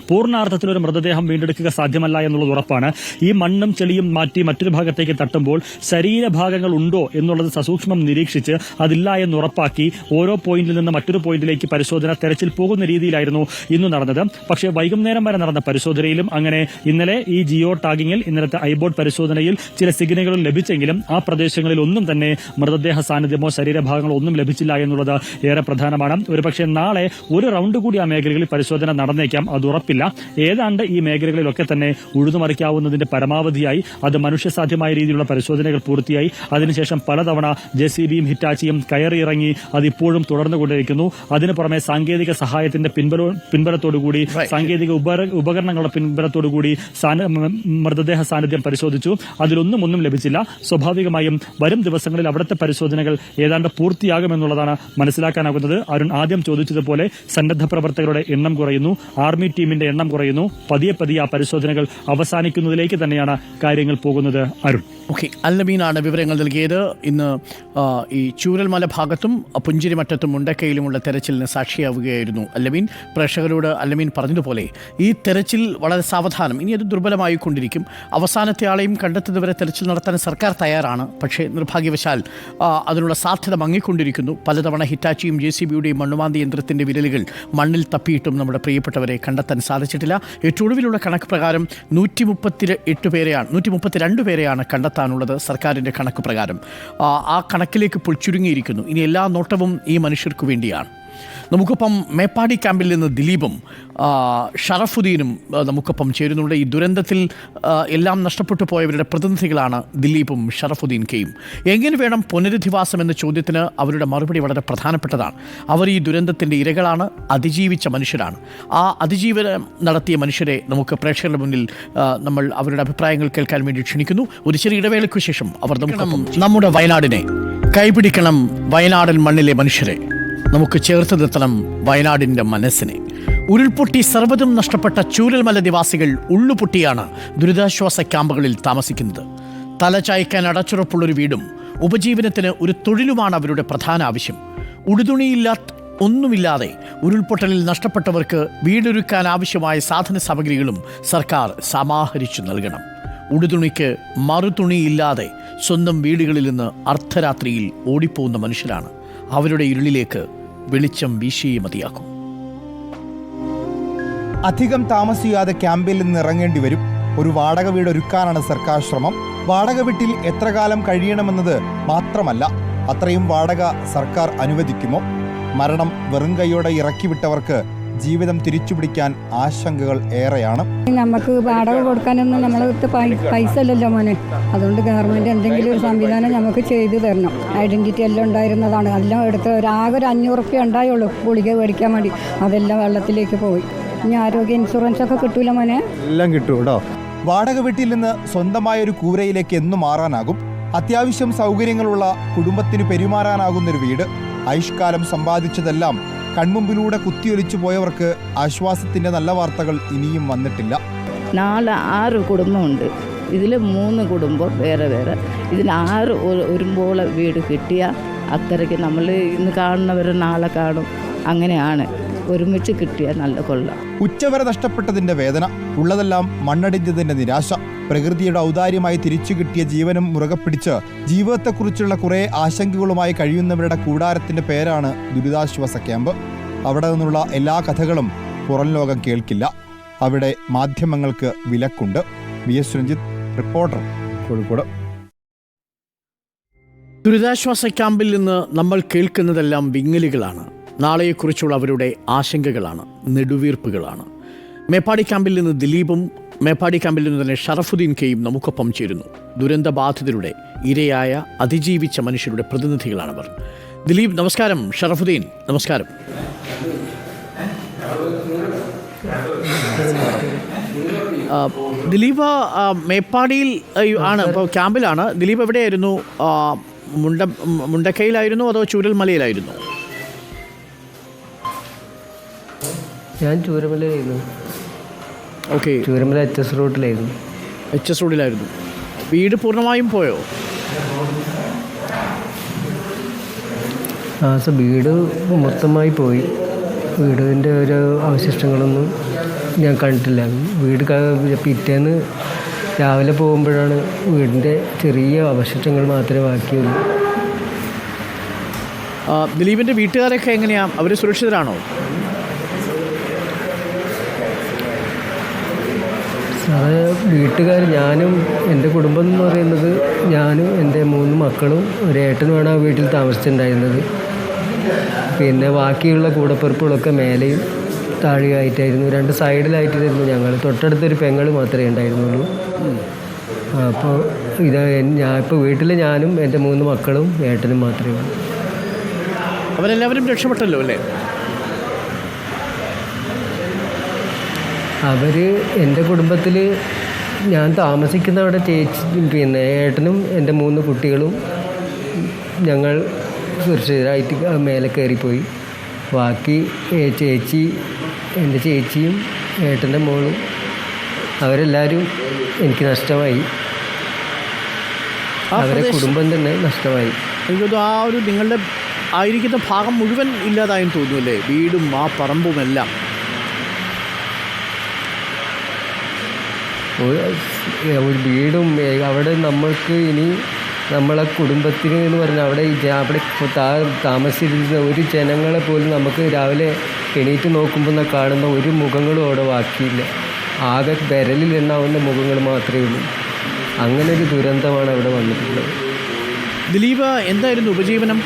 പൂർണ്ണാർത്ഥത്തിലൊരു മൃതദേഹം വീണ്ടെടുക്കുക സാധ്യമല്ല എന്നുള്ളത് ഉറപ്പാണ്. ഈ മണ്ണും ചെളിയും മാറ്റി മറ്റൊരു ഭാഗത്തേക്ക് തട്ടുമ്പോൾ ശരീരഭാഗങ്ങൾ ഉണ്ടോ എന്നുള്ളത് സസൂക്ഷ്മം നിരീക്ഷിച്ച് അതില്ല എന്ന് ഉറപ്പാക്കി ഓരോ പോയിന്റിൽ നിന്ന് മറ്റൊരു പോയിന്റിലേക്ക് പരിശോധന തെരച്ചിൽ പോകുന്ന രീതിയിലായിരുന്നു ഇന്ന് നടന്നത്. പക്ഷേ വൈകുന്നേരം വരെ നടന്ന പരിശോധനയിലും അങ്ങനെ ഇന്നലെ ഈ ജിയോ ടാഗിങ്ങിൽ, ഇന്നലത്തെ ഐബോർഡ് പരിശോധനയിൽ ചില സിഗ്നലുകൾ ലഭിച്ചെങ്കിലും ആ പ്രദേശങ്ങളിൽ ഒന്നും തന്നെ മൃതദേഹ സാന്നിധ്യമോ ശരീരഭാഗങ്ങളോ ഒന്നും ലഭിച്ചില്ല എന്നുള്ളത് ഏറെ പ്രധാനമാണ്. ഒരുപക്ഷെ നാളെ ഒരു റൗണ്ട് കൂടി ആ മേഖലകളിൽ പരിശോധന നടന്നേക്കാം, അത് ഉറപ്പില്ല. ഏതാണ്ട് ഈ മേഖലകളിലൊക്കെ തന്നെ ഉഴുതുമറിക്കാവുന്നതിന്റെ പരമാവധിയായി അത് മനുഷ്യസാധ്യമായ രീതിയിലുള്ള പരിശോധനകൾ പൂർത്തിയായി. അതിനുശേഷം പലതവണ JCBയും ഹിറ്റാച്ചിയും കയറിയിറങ്ങി അതിപ്പോഴും തുടർന്നുകൊണ്ടിരിക്കുന്നു. അതിനു പുറമെ സാങ്കേതിക സഹായത്തിന്റെ പിൻബലത്തോടുകൂടി, സാങ്കേതിക ഉപകരണങ്ങളുടെ പിൻബലത്തോടുകൂടി മൃതദേഹ സാന്നിധ്യം പരിശോധിച്ചു. അതിലൊന്നും ലഭിച്ചില്ല. സ്വാഭാവികമായും വരും ദിവസങ്ങളിൽ അവിടുത്തെ പരിശോധനകൾ ഏതാണ്ട് പൂർത്തിയാകുമെന്നുള്ളതാണ് മനസ്സിലാക്കാനാകുന്നത്. അരുൺ ആദ്യം ചോദിച്ചതുപോലെ സന്നദ്ധ പ്രവർത്തകരുടെ എണ്ണം കുറയുന്നു, ആർമി ടീമിന്റെ എണ്ണം കുറയുന്നു. പതിയെ ആ പരിശോധനകൾ അവസാനിക്കുന്നതിലേക്ക് തന്നെയാണ് കാര്യങ്ങൾ പോകുന്നത്. അരുൺ. ഓക്കെ, അല്ലമീനാണ് വിവരങ്ങൾ നൽകിയത്. ഇന്ന് ഈ ചൂരൽമല ഭാഗത്തും പുഞ്ചിരിമറ്റത്തും മുണ്ടക്കയിലുമുള്ള തെരച്ചിലിന് സാക്ഷിയാവുകയായിരുന്നു അല്ലമീൻ. പ്രേക്ഷകരോട് അല്ലമീൻ പറഞ്ഞതുപോലെ ഈ തെരച്ചിൽ വളരെ സാവധാനം, ഇനി അത് ദുർബലമായിക്കൊണ്ടിരിക്കും. അവസാനത്തെ ആളെയും കണ്ടെത്തുന്നവരെ തെരച്ചിൽ നടത്താൻ സർക്കാർ തയ്യാറാണ്. പക്ഷേ നിർഭാഗ്യവശാൽ അതിനുള്ള സാധ്യത മങ്ങിക്കൊണ്ടിരിക്കുന്നു. പലതവണ ഹിറ്റാച്ചിയും JCBയുടെയും മണ്ണുമാന്തി യന്ത്രത്തിൻ്റെ വിരലുകൾ മണ്ണിൽ തപ്പിയിട്ടും നമ്മുടെ പ്രിയപ്പെട്ടവരെ കണ്ടെത്താൻ സാധിച്ചിട്ടില്ല. ഏറ്റവും ഒടുവിലുള്ള കണക്ക് പ്രകാരം 132 പേരെയാണ് കണ്ടെത്താനുള്ളത്. സർക്കാരിൻ്റെ കണക്ക് പ്രകാരം ആ കണക്കിലേക്ക് ഇപ്പോൾ ചുരുങ്ങിയിരിക്കുന്നു. ഇനി എല്ലാ നോട്ടവും ഈ മനുഷ്യർക്ക് വേണ്ടിയാണ്. നമുക്കൊപ്പം മേപ്പാടി ക്യാമ്പിൽ നിന്ന് ദിലീപും ഷറഫുദ്ദീനും നമുക്കൊപ്പം ചേരുന്നുണ്ട്. ഈ ദുരന്തത്തിൽ എല്ലാം നഷ്ടപ്പെട്ടു പോയവരുടെ പ്രതിനിധികളാണ് ദിലീപും ഷറഫുദ്ദീൻ കെയും. എങ്ങനെ വേണം പുനരധിവാസം എന്ന ചോദ്യത്തിന് അവരുടെ മറുപടി വളരെ പ്രധാനപ്പെട്ടതാണ്. അവർ ഈ ദുരന്തത്തിൻ്റെ ഇരകളാണ്, അതിജീവിച്ച മനുഷ്യരാണ്. ആ അതിജീവനം നടത്തിയ മനുഷ്യരെ നമുക്ക് പ്രേക്ഷകരുടെ മുന്നിൽ നമ്മൾ അവരുടെ അഭിപ്രായങ്ങൾ കേൾക്കാൻ വേണ്ടി ക്ഷണിക്കുന്നു. ഒരു ചെറിയ ഇടവേളയ്ക്കു ശേഷം അവർ നമ്മുടെ വയനാടിനെ കൈപിടിക്കണം, വയനാടൻ മണ്ണിലെ മനുഷ്യരെ നമുക്ക് ചേർത്ത് നിർത്തണം, വയനാടിൻ്റെ മനസ്സിനെ. ഉരുൾപൊട്ടി സർവ്വതും നഷ്ടപ്പെട്ട ചൂരൽമല നിവാസികൾ ഉള്ളുപൊട്ടിയാണ് ദുരിതാശ്വാസ ക്യാമ്പുകളിൽ താമസിക്കുന്നത്. തലചായ്ക്കാൻ അടച്ചുറപ്പുള്ളൊരു വീടും ഉപജീവനത്തിന് ഒരു തൊഴിലുമാണ് അവരുടെ പ്രധാന ആവശ്യം. ഒന്നുമില്ലാതെ ഉരുൾപൊട്ടലിൽ നഷ്ടപ്പെട്ടവർക്ക് വീടൊരുക്കാൻ ആവശ്യമായ സാധന സാമഗ്രികളും സർക്കാർ സമാഹരിച്ചു നൽകണം. ഉടുതുണിക്ക് മറുതുണിയില്ലാതെ സ്വന്തം വീടുകളിൽ നിന്ന് അർദ്ധരാത്രിയിൽ ഓടിപ്പോകുന്ന മനുഷ്യരാണ്. അവരുടെ ഇരുളിലേക്ക് വെളിച്ചം വീശിയേ മതിയാക്കും. അധികം താമസിയാതെ ക്യാമ്പിൽ നിന്ന് ഇറങ്ങേണ്ടി വരും. ഒരു വാടക വീട് ഒരുക്കാനാണ് സർക്കാർ ശ്രമം. വാടക വീട്ടിൽ എത്ര കാലം കഴിയണമെന്നത് മാത്രമല്ല, അത്രയും വാടക സർക്കാർ അനുവദിക്കുമോ? മരണം വെറും കൈയോടെ ഇറക്കിവിട്ടവർക്ക് ജീവിതം തിരിച്ചുപിടിക്കാൻ ആശങ്കകൾ ഏറെയാണ്. നമുക്ക് വാടക കൊടുക്കാനൊന്നും നമ്മളടുത്ത് പൈസ ഇല്ലല്ലോ മോനെ. അതുകൊണ്ട് ഗവൺമെൻറ് എന്തെങ്കിലും ഒരു സംവിധാനം നമുക്ക് ചെയ്തു തരണം. ഐഡൻറ്റിറ്റി എല്ലാം ഉണ്ടായിരുന്നതാണ്, എല്ലാം എടുത്ത് ആകെ ഒരു 500 റുപ്യ ഉണ്ടായുള്ളൂ ഗുളിക മേടിക്കാൻ വേണ്ടി. അതെല്ലാം വെള്ളത്തിലേക്ക് പോയി. ഇനി ആരോഗ്യ ഇൻഷുറൻസ് ഒക്കെ കിട്ടൂല മോനെ? എല്ലാം കിട്ടും കേട്ടോ. വാടക വീട്ടിൽ നിന്ന് സ്വന്തമായൊരു കൂരയിലേക്ക് എന്നും മാറാനാകും. അത്യാവശ്യം സൗകര്യങ്ങളുള്ള കുടുംബത്തിന് പെരുമാറാനാകുന്നൊരു വീട്. ആയുഷ്കാലം സമ്പാദിച്ചതെല്ലാം കൺമുമ്പിലൂടെ കുത്തിയൊലിച്ചു പോയവർക്ക് ആശ്വാസത്തിന്റെ നല്ല വാർത്തകൾ ഇനിയും വന്നിട്ടില്ല. 4-6 കുടുംബമുണ്ട്. ഇതിൽ 3 കുടുംബം വേറെ. ഇതിൽ 6 ഒരുപോലെ വീട് കിട്ടിയ അത്രയ്ക്ക് നമ്മൾ ഇന്ന് കാണുന്നവർ നാളെ കാണും. അങ്ങനെയാണ്, ഒരുമിച്ച് കിട്ടിയ നല്ല കൊള്ളാം. ഉച്ചവരെ നഷ്ടപ്പെട്ടതിന്റെ വേദന, ഉള്ളതെല്ലാം മണ്ണടിഞ്ഞതിന്റെ നിരാശ, പ്രകൃതിയുടെ ഔദാര്യമായി തിരിച്ചു കിട്ടിയ ജീവനും മുറുകെ പിടിച്ച് ജീവിതത്തെക്കുറിച്ചുള്ള കുറെ ആശങ്കകളുമായി കഴിയുന്നവരുടെ കൂടാരത്തിന്റെ പേരാണ് ദുരിതാശ്വാസ ക്യാമ്പ്. അവിടെ നിന്നുള്ള എല്ലാ കഥകളും പുറം ലോകം കേൾക്കില്ല. അവിടെ മാധ്യമങ്ങൾക്ക് വിലക്കുണ്ട്. VS Ranjith, reporter, Kozhikode. ദുരിതാശ്വാസ ക്യാമ്പിൽ നിന്ന് നമ്മൾ കേൾക്കുന്നതെല്ലാം വിങ്ങലുകളാണ്. നാളെയെക്കുറിച്ചുള്ള അവരുടെ ആശങ്കകളാണ്, നെടുവീർപ്പുകളാണ്. മേപ്പാടി ക്യാമ്പിൽ നിന്ന് ദിലീപും മേപ്പാടി ക്യാമ്പിൽ നിന്ന് തന്നെ ഷറഫുദ്ദീൻ കെയും നമുക്കൊപ്പം ചേരുന്നു. ദുരന്തബാധിതരുടെ ഇരയായ അതിജീവിച്ച മനുഷ്യരുടെ പ്രതിനിധികളാണവർ. ദിലീപ് നമസ്കാരം, ഷറഫുദ്ദീൻ നമസ്കാരം. ദിലീപ് മേപ്പാടിയിൽ ആണ്, ഇപ്പോൾ ക്യാമ്പിലാണ്. ദിലീപ് എവിടെയായിരുന്നു? മുണ്ടക്കയിലായിരുന്നു അതോ ചൂരൽമലയിലായിരുന്നു? ഞാൻ ചൂരമലയിലായിരുന്നു. ഓക്കെ, ചൂരമല HS റോഡിലായിരുന്നു. HS റോഡിലായിരുന്നു. വീട് പൂർണ്ണമായും പോയോ? വീട് മൊത്തമായി പോയി. വീടിൻ്റെ ഒരു അവശിഷ്ടങ്ങളൊന്നും ഞാൻ കണ്ടിട്ടില്ല. വീട് പിറ്റേന്ന് രാവിലെ പോകുമ്പോഴാണ് വീടിൻ്റെ ചെറിയ അവശിഷ്ടങ്ങൾ മാത്രമേ ബാക്കിയുള്ളൂ. ദിലീപിൻ്റെ വീട്ടുകാരൊക്കെ എങ്ങനെയാണ്? അവർ സുരക്ഷിതരാണോ? സാറേ, വീട്ടുകാർ, ഞാനും എൻ്റെ കുടുംബം എന്ന് പറയുന്നത് ഞാനും എൻ്റെ 3 മക്കളും ഒരു ഏട്ടനുമാണ് ആ വീട്ടിൽ താമസിച്ചിട്ടുണ്ടായിരുന്നത്. പിന്നെ ബാക്കിയുള്ള കൂടപ്പിറപ്പുകളൊക്കെ മേലെയും താഴെയായിട്ടായിരുന്നു, 2 സൈഡിലായിട്ടായിരുന്നു ഞങ്ങൾ. തൊട്ടടുത്തൊരു പെങ്ങൾ മാത്രമേ ഉണ്ടായിരുന്നുള്ളൂ. അപ്പോൾ ഞാൻ ഇപ്പോൾ വീട്ടിൽ ഞാനും എൻ്റെ 3 മക്കളും ഏട്ടനും മാത്രമേ ഉള്ളൂ. അവരെല്ലാവരും രക്ഷപ്പെട്ടല്ലോ അല്ലേ? അവർ എൻ്റെ കുടുംബത്തിൽ ഞാൻ താമസിക്കുന്ന അവിടെ പിന്നെ ഏട്ടനും എൻ്റെ 3 കുട്ടികളും ഞങ്ങൾ സുരക്ഷിതരായിട്ട് മേലെ കയറിപ്പോയി. ബാക്കി എൻ്റെ ചേച്ചിയും ഏട്ടൻ്റെ മോളും അവരെല്ലാവരും എനിക്ക് നഷ്ടമായി. അവരെ കുടുംബം തന്നെ നഷ്ടമായി. എനിക്കത് ആ ഒരു നിങ്ങളുടെ ആയിരിക്കുന്ന ഭാഗം മുഴുവൻ ഇല്ലാതായെന്ന് തോന്നുന്നു, വീടും ആ പറമ്പുമെല്ലാം. ഒരു വീടും അവിടെ നമ്മൾക്ക് ഇനി നമ്മളെ കുടുംബത്തിന് എന്ന് പറഞ്ഞാൽ അവിടെ താമസിച്ചിരുന്ന ഒരു ജനങ്ങളെ പോലും നമുക്ക് രാവിലെ എണീറ്റ് നോക്കുമ്പോൾ കാണുന്ന ഒരു മുഖങ്ങളും അവിടെ ബാക്കിയില്ല. ആകെ വിരലിൽ എണ്ണാവുന്ന മുഖങ്ങൾ മാത്രമേ ഉള്ളൂ. അങ്ങനെ ഒരു ദുരന്തമാണ് അവിടെ വന്നിട്ടുള്ളത്. ദിലീപ്, എന്തായിരുന്നു ഉപജീവനം?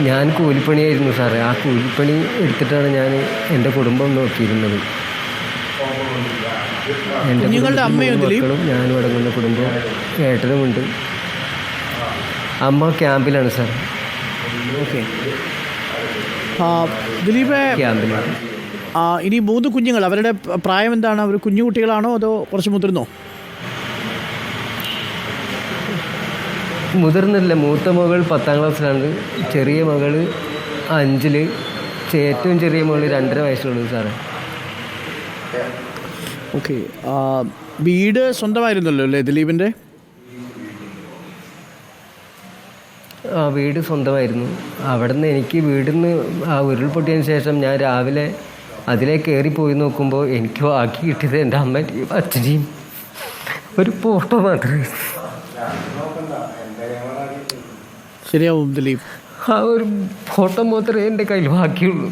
ഞാൻ കൂലിപ്പണിയായിരുന്നു സാറേ. ആ കൂലിപ്പണി എടുത്തിട്ടാണ് ഞാൻ എൻ്റെ കുടുംബം നോക്കിയിരുന്നത്. എൻ്റെ മക്കളും ഞാനും അടങ്ങുന്ന കുടുംബം ഏട്ടനുമുണ്ട്. അമ്മ ക്യാമ്പിലാണ് സാർ. ഓക്കെ ദിലീപ്, ക്യാമ്പിലാണ്. ഇനി 3 കുഞ്ഞുങ്ങൾ, അവരുടെ പ്രായം എന്താണ്? അവർ കുഞ്ഞു കുട്ടികളാണോ അതോ കുറച്ച് മുതിർന്നോ? മുതിർന്നില്ല. മൂത്ത മകൾ 10ാം ക്ലാസ്സിലാണ്, ചെറിയ മകൾ 5ൽ, ഏറ്റവും ചെറിയ മകൾ 2.5 വയസ്സുള്ളൂ സാറേ. ഓക്കെ, വീട് സ്വന്തമായിരുന്നല്ലോ അല്ലേ ദിലീപിൻ്റെ? ആ, വീട് സ്വന്തമായിരുന്നു. അവിടെ നിന്ന് എനിക്ക് വീടിന്ന് ആ ഉരുൾപൊട്ടിയതിന് ശേഷം ഞാൻ രാവിലെ അതിലേക്ക് കയറി പോയി നോക്കുമ്പോൾ എനിക്ക് ബാക്കി കിട്ടിയത് എൻ്റെ അമ്മയും അച്ഛനെയും ഒരു ഫോട്ടോ മാത്രമേ. ശരിയാവും ദിലീപ്, ആ ഒരു ഫോട്ടോ മാത്രമേ എൻ്റെ കയ്യിൽ ബാക്കിയുള്ളൂ.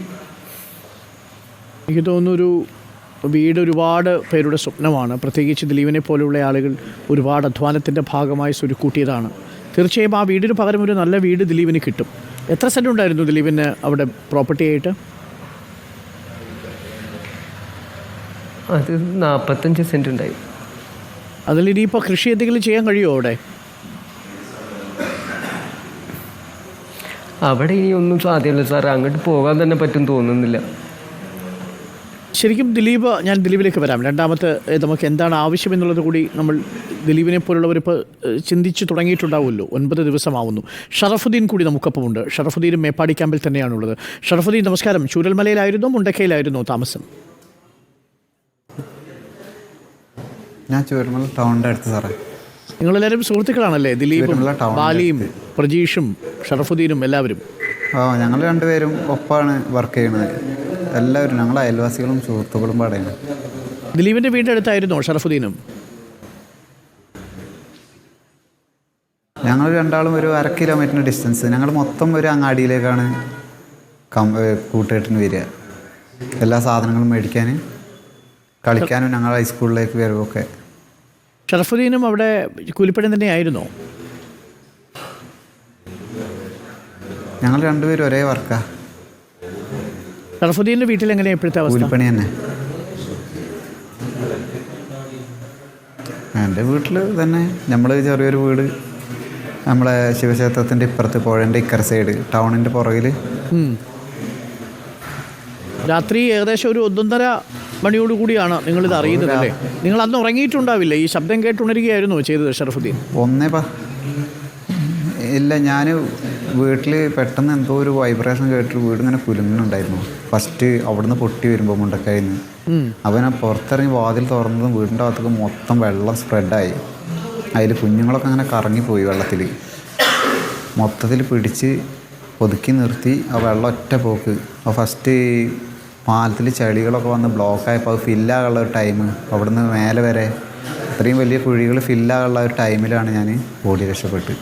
എനിക്ക് തോന്നുന്നു വീട് ഒരുപാട് പേരുടെ സ്വപ്നമാണ്. പ്രത്യേകിച്ച് ദിലീപിനെ പോലെയുള്ള ആളുകൾ ഒരുപാട് അധ്വാനത്തിൻ്റെ ഭാഗമായി സ്വരുക്കൂട്ടിയതാണ്. തീർച്ചയായും ആ വീടിന് പകരം ഒരു നല്ല വീട് ദിലീപിന് കിട്ടും. എത്ര സെൻറ്റ് ഉണ്ടായിരുന്നു ദിലീപിന് അവിടെ പ്രോപ്പർട്ടി ആയിട്ട്? അത് 45 സെൻറ്റ് ഉണ്ടായി. അതിൽ ഇനിയിപ്പോൾ കൃഷി എന്തെങ്കിലും ചെയ്യാൻ കഴിയുമോ അവിടെ? അവിടെ ഇനി ഒന്നും സാധ്യമല്ല സാറേ. അങ്ങോട്ട് പോകാൻ തന്നെ പറ്റും തോന്നുന്നില്ല. ശരിക്കും ദിലീപ്, ഞാൻ ദിലീപിലേക്ക് വരാം. രണ്ടാമത്തെ നമുക്ക് എന്താണ് ആവശ്യം എന്നുള്ളത് കൂടി നമ്മൾ ദിലീപിനെ പോലുള്ളവർ ഇപ്പോൾ ചിന്തിച്ച് തുടങ്ങിയിട്ടുണ്ടാവുമല്ലോ. 9 ദിവസമാവുന്നു. ഷറഫുദ്ദീൻ കൂടി നമുക്കൊപ്പമുണ്ട്. ഷറഫുദ്ദീനും മേപ്പാടി ക്യാമ്പിൽ തന്നെയാണുള്ളത്. ഷറഫുദ്ദീൻ നമസ്കാരം. ചൂരൽമലയിലായിരുന്നോ മുണ്ടക്കയിലായിരുന്നോ താമസം? ഞാൻ ചൂരൽമല ടൗണിൻ്റെ അടുത്ത് സാറേ. നിങ്ങളെല്ലാവരും സുഹൃത്തുക്കളാണല്ലേ? ദിലീപും ബാലിയും പ്രജീഷും ഷറഫുദ്ദീനും എല്ലാവരും? ഞങ്ങൾ 2 പേരും ഒപ്പമാണ് വർക്ക് ചെയ്യണത്. എല്ലാവരും ഞങ്ങൾ അയൽവാസികളും സുഹൃത്തുക്കളും പാടെയാണ്. ദിലീപിൻ്റെ വീടിൻ്റെ അടുത്തായിരുന്നോ ഷറഫുദ്ദീനും? ഞങ്ങൾ 2 ഒരു 1/2 കിലോമീറ്ററിൻ്റെ ഡിസ്റ്റൻസ്. ഞങ്ങൾ മൊത്തം ഒരു അങ്ങാടിയിലേക്കാണ് കൂട്ടുകെട്ടിന് വരിക. എല്ലാ സാധനങ്ങളും മേടിക്കാൻ, കളിക്കാനും ഞങ്ങൾ ഹൈസ്കൂളിലേക്ക് വരുമൊക്കെ. ഷറഫുദ്ദീനും അവിടെ കൂലിപ്പണി തന്നെയായിരുന്നോ? ഞങ്ങൾ രണ്ടുപേരും ഒരേ വർക്കാ. ഷറഫുദ്ദീൻ്റെ വീട്ടിൽ എങ്ങനെയാണ് ഇപ്പോഴത്തെ അവസ്ഥ? കൂലിപ്പണി തന്നെ. എൻ്റെ വീട്ടിൽ തന്നെ നമ്മൾ ചെറിയൊരു വീട് നമ്മളെ ശിവക്ഷേത്രത്തിൻ്റെ ഇപ്പുറത്ത്, പുഴൻ്റെ ഇക്കര സൈഡ്, ടൗണിൻ്റെ പുറകിൽ. രാത്രി ഏകദേശം ഒരു 1:30 മണിയോടുകൂടിയാണ് നിങ്ങളിത് അറിയുന്നത് അല്ലേ? നിങ്ങൾ അന്ന് ഉറങ്ങിയിട്ടുണ്ടാവില്ല, ഈ ശബ്ദം കേട്ടുണരുകയായിരുന്നു ചെയ്തത് ഷറഫുദ്ദീൻ? ഇല്ല, ഞാൻ വീട്ടിൽ പെട്ടെന്ന് എന്തോ ഒരു വൈബ്രേഷൻ കേട്ടിട്ട് വീട് ഇങ്ങനെ കുലുങ്ങുന്നുണ്ടായിരുന്നു. ഫസ്റ്റ് അവിടുന്ന് പൊട്ടി വരുമ്പോൾ മുണ്ടക്കയിൽ അവനെ പുറത്തിറങ്ങി വാതിൽ തുറന്നതും വീടിൻ്റെ അകത്തേക്ക് മൊത്തം വെള്ളം സ്പ്രെഡായി. അതിൽ കുഞ്ഞുങ്ങളൊക്കെ അങ്ങനെ കറങ്ങിപ്പോയി വെള്ളത്തിൽ. മൊത്തത്തിൽ പിടിച്ച് ഒതുക്കി നിർത്തി ആ വെള്ളം ഒറ്റ പോക്ക്. അപ്പോൾ ഫസ്റ്റ് പാലത്തിൽ ചെളികളൊക്കെ വന്ന് ബ്ലോക്കായപ്പോൾ അത് ഫില്ലാകാനുള്ള ഒരു ടൈം, അവിടുന്ന് മേലെ വരെ ഇത്രയും വലിയ കുഴികൾ ഫില്ലാകാനുള്ള ഒരു ടൈമിലാണ് ഞാൻ ഓടി രക്ഷപ്പെട്ട്.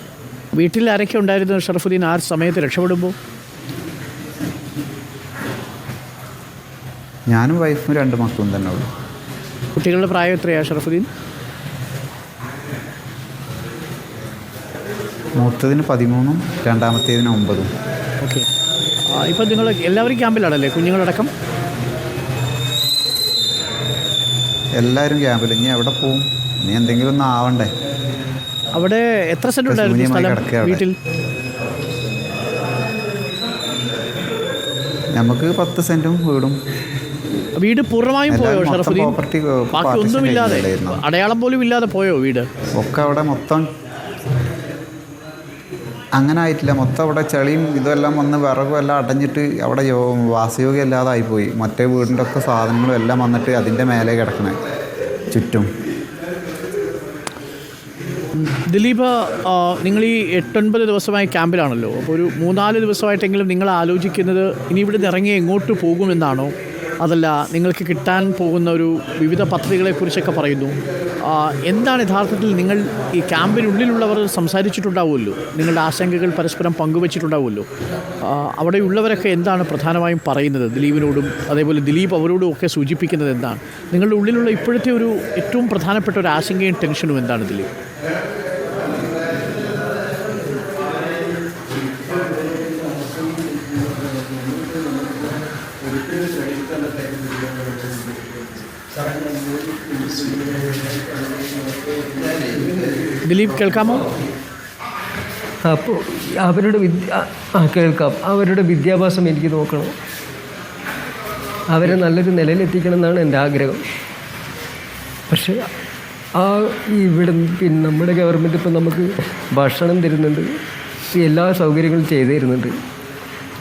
വീട്ടിൽ ആരൊക്കെ ഉണ്ടായിരുന്നു ഷറഫുദ്ദീൻ ആ സമയത്ത് രക്ഷപ്പെടുമ്പോൾ? ഞാനും വൈഫും 2 മക്കളും തന്നെ ഉള്ളൂ. കുട്ടികളുടെ പ്രായം എത്രയാണ് ഷറഫുദ്ദീൻ? മൂത്തതിന് 13, രണ്ടാമത്തേതിന് 9. ഓക്കെ. ഇപ്പം നിങ്ങൾ എല്ലാവരും ക്യാമ്പിലാണല്ലേ, കുഞ്ഞുങ്ങളടക്കം? എല്ലാവരും ക്യാമ്പിൽ. ഇനി എവിടെ പോവും? ഇനി എന്തെങ്കിലും ഒന്നും ആവണ്ടേ. അവിടെ എത്ര സെന്റ് ഉണ്ടായിരുന്നു സ്ഥലം വീട്ടിൽ? നമുക്ക് 10 സെന്റും വീടും. വീട് പൂർണ്ണമായും പോയോ ഷറഫുദ്ദീൻ? ബാക്കി ഒന്നുമില്ലാതെ, അടയാളം പോലും ഇല്ലാതെ പോയോ വീട്? ഒക്കെ അവിടെ മൊത്തം അങ്ങനെ ആയിട്ടില്ല. മൊത്തം അവിടെ ചെളിയും ഇതെല്ലാം വന്ന് വിറകും എല്ലാം അടഞ്ഞിട്ട് അവിടെ വാസയോഗ്യം ഇല്ലാതായിപ്പോയി. മറ്റേ വീടിൻ്റെ ഒക്കെ സാധനങ്ങളും എല്ലാം വന്നിട്ട് അതിൻ്റെ മേലെ കിടക്കണേ ചുറ്റും. ദിലീപ്, നിങ്ങൾ ഈ 8-9 ദിവസമായി ക്യാമ്പിലാണല്ലോ. അപ്പോൾ ഒരു 3-4 ദിവസമായിട്ടെങ്കിലും നിങ്ങൾ ആലോചിക്കുന്നത് ഇനി ഇവിടെ നിന്ന് ഇറങ്ങി എങ്ങോട്ട് പോകുമെന്നാണോ? അതല്ല നിങ്ങൾക്ക് കിട്ടാൻ പോകുന്ന ഒരു വിവിധ പദ്ധതികളെക്കുറിച്ചൊക്കെ പറയുന്നു. എന്താണ് യഥാർത്ഥത്തിൽ നിങ്ങൾ ഈ ക്യാമ്പിനുള്ളിലുള്ളവർ സംസാരിച്ചിട്ടുണ്ടാവുമല്ലോ, നിങ്ങളുടെ ആശങ്കകൾ പരസ്പരം പങ്കുവച്ചിട്ടുണ്ടാവുമല്ലോ. അവിടെയുള്ളവരൊക്കെ എന്താണ് പ്രധാനമായും പറയുന്നത് ദിലീപിനോടും, അതേപോലെ ദിലീപ് അവരോടും ഒക്കെ സൂചിപ്പിക്കുന്നത് എന്താണ്? നിങ്ങളുടെ ഉള്ളിലുള്ള ഇപ്പോഴത്തെ ഒരു ഏറ്റവും പ്രധാനപ്പെട്ട ഒരു ആശങ്കയും ടെൻഷനും എന്താണ് ദിലീപ്? ദിലീപ് കേൾക്കാമോ? അപ്പോൾ അവരുടെ കേൾക്കാം. അവരുടെ വിദ്യാഭ്യാസം എനിക്ക് നോക്കണം, അവരെ നല്ലൊരു നിലയിലെത്തിക്കണം എന്നാണ് എൻ്റെ ആഗ്രഹം. പക്ഷേ ഇവിടെ പിന്നെ നമ്മുടെ ഗവൺമെൻറ് ഇപ്പം നമുക്ക് ഭക്ഷണം തരുന്നുണ്ട്, എല്ലാ സൗകര്യങ്ങളും ചെയ്തു തരുന്നുണ്ട്.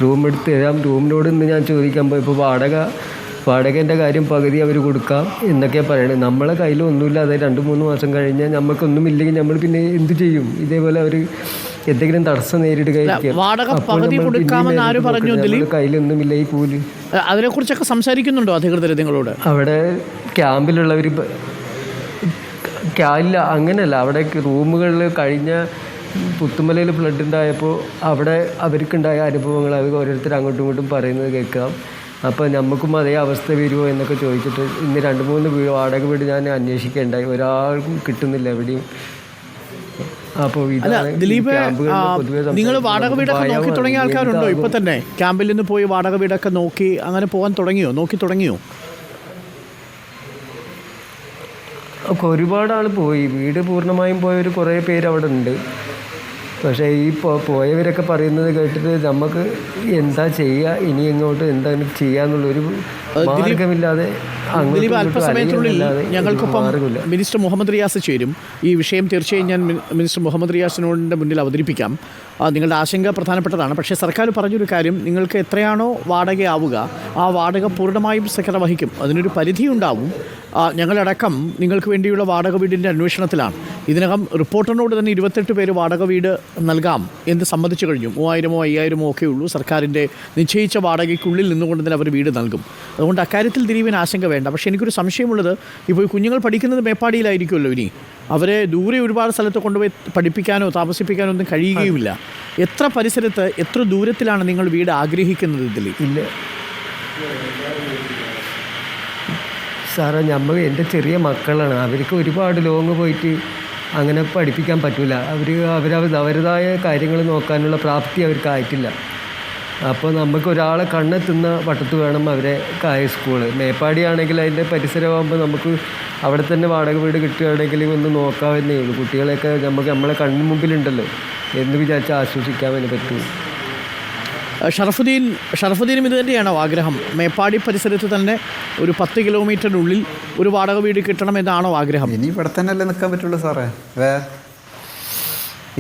റൂം എടുത്ത് തരാം. റൂമിനോട് ഇന്ന് ഞാൻ ചോദിക്കാൻ പോയപ്പോൾ വാടകേൻ്റെ കാര്യം പകുതി അവർ കൊടുക്കാം എന്നൊക്കെയാണ് പറയണത്. നമ്മളെ കയ്യിലൊന്നുമില്ലാതെ 2-3 മാസം കഴിഞ്ഞാൽ നമുക്കൊന്നുമില്ലെങ്കിൽ നമ്മൾ പിന്നെ എന്ത് ചെയ്യും? ഇതേപോലെ അവർ എന്തെങ്കിലും തടസ്സം നേരിടുകയായിരിക്കും. കയ്യിലൊന്നുമില്ല ഈ കൂലി. അതിനെക്കുറിച്ചൊക്കെ സംസാരിക്കുന്നുണ്ടോ അധികൃതർ നിങ്ങളോട്? അവിടെ ക്യാമ്പിലുള്ളവർ ഇല്ല, അങ്ങനെയല്ല. അവിടെ റൂമുകളിൽ കഴിഞ്ഞ പുത്തുമലയിൽ ഫ്ലഡ് ഉണ്ടായപ്പോൾ അവിടെ അവർക്കുണ്ടായ അനുഭവങ്ങൾ അവർ ഓരോരുത്തർ അങ്ങോട്ടും ഇങ്ങോട്ടും പറയുന്നത് കേൾക്കാം. അപ്പോൾ നമുക്കും അതേ അവസ്ഥ വരുമോ എന്നൊക്കെ ചോദിച്ചിട്ട് ഇന്ന് 2-3 വാടക വീട് ഞാൻ അന്വേഷിക്കേണ്ടായി. ഒരാൾക്കും കിട്ടുന്നില്ല എവിടെയും. അപ്പോൾ ദിലീപ്, നിങ്ങൾ വാടക വീടൊക്കെ നോക്കി തുടങ്ങിയ ആൾക്കാരുണ്ടോ ഇപ്പോൾ തന്നെ? ക്യാമ്പിൽ നിന്ന് പോയി വാടക വീടൊക്കെ നോക്കി അങ്ങനെ പോകാൻ നോക്കി തുടങ്ങിയോ? ഒരുപാട് ആൾ പോയി. വീട് പൂർണ്ണമായും പോയവർ കുറേ പേര് അവിടെ ഉണ്ട്. പക്ഷേ ഈ പോയവരൊക്കെ പറയുന്നത് കേട്ടിട്ട് നമുക്ക് എന്താ ചെയ്യുക, ഇനി ഇങ്ങോട്ട് എന്താണ് ചെയ്യാന്നുള്ളൊരു മാർഗമില്ലാതെ അല്പസമയത്തിനുള്ളിൽ ഞങ്ങൾക്കൊപ്പം മിനിസ്റ്റർ മുഹമ്മദ് റിയാസ് ചേരും. ഈ വിഷയം തീർച്ചയായും ഞാൻ മിനിസ്റ്റർ മുഹമ്മദ് റിയാസിനോടിൻ്റെ മുന്നിൽ അവതരിപ്പിക്കാം. നിങ്ങളുടെ ആശങ്ക പ്രധാനപ്പെട്ടതാണ്. പക്ഷേ സർക്കാർ പറഞ്ഞൊരു കാര്യം, നിങ്ങൾക്ക് എത്രയാണോ വാടകയാവുക ആ വാടക പൂർണ്ണമായും സർക്കാർ വഹിക്കും. അതിനൊരു പരിധിയുണ്ടാവും. ഞങ്ങളടക്കം നിങ്ങൾക്ക് വേണ്ടിയുള്ള വാടക വീടിൻ്റെ അന്വേഷണത്തിലാണ്. ഇതിനകം റിപ്പോർട്ടറിനോട് തന്നെ 28 പേര് വാടക വീട് നൽകാം എന്ന് സമ്മതിച്ചു കഴിഞ്ഞു. 3000-ഓ 5000-ഓ ഒക്കെ ഉള്ളൂ. സർക്കാരിൻ്റെ നിശ്ചയിച്ച വാടകയ്ക്കുള്ളിൽ നിന്നുകൊണ്ട് തന്നെ അവർ വീട് നൽകും. അതുകൊണ്ട് അക്കാര്യത്തിൽ ദിലീപിന് ആശങ്ക വേണ്ട. പക്ഷേ എനിക്കൊരു സംശയമുള്ളത്, ഇപ്പോൾ കുഞ്ഞുങ്ങൾ പഠിക്കുന്നത് മേപ്പാടിയിലായിരിക്കുമല്ലോ. ഇനി അവരെ ദൂരെ ഒരുപാട് സ്ഥലത്ത് കൊണ്ടുപോയി പഠിപ്പിക്കാനോ താമസിപ്പിക്കാനോ ഒന്നും കഴിയുകയുമില്ല. എത്ര പരിസരത്ത്, എത്ര ദൂരത്തിലാണ് നിങ്ങൾ വീട് ആഗ്രഹിക്കുന്നത് ദിലീപ്? ഇല്ല, സാറേ എൻ്റെ ചെറിയ മക്കളാണ്, അവർക്ക് ഒരുപാട് ലോങ് പോയിട്ട് അങ്ങനെ പഠിപ്പിക്കാൻ പറ്റില്ല. അവരുടേതായ കാര്യങ്ങൾ നോക്കാനുള്ള പ്രാപ്തി അവർക്കായിട്ടില്ല. അപ്പോൾ നമുക്ക് ഒരാളെ കണ്ണെത്തുന്ന വട്ടത്ത് വേണം അവരെ സ്കൂള്. മേപ്പാടിയാണെങ്കിൽ അതിൻ്റെ പരിസരമാകുമ്പോൾ നമുക്ക് അവിടെ തന്നെ വാടക വീട് കിട്ടുകയാണെങ്കിൽ ഒന്ന് നോക്കാവുന്നേ ഉള്ളൂ. കുട്ടികളെയൊക്കെ നമ്മളെ കണ്ണിന് മുമ്പിലുണ്ടല്ലോ എന്ന് വിചാരിച്ച് ആശ്വസിക്കാമെന്ന് പറ്റും. ഷറഫുദ്ദീനും ഇത് തന്നെയാണോ ആഗ്രഹം? മേപ്പാടി പരിസരത്ത് തന്നെ ഒരു 10 കിലോമീറ്ററിനുള്ളിൽ ഒരു വാടക വീട് കിട്ടണമെന്നാണോ ആഗ്രഹം? ഇനി ഇവിടെ തന്നെ അല്ലേ നിൽക്കാൻ പറ്റുള്ളൂ സാറേ.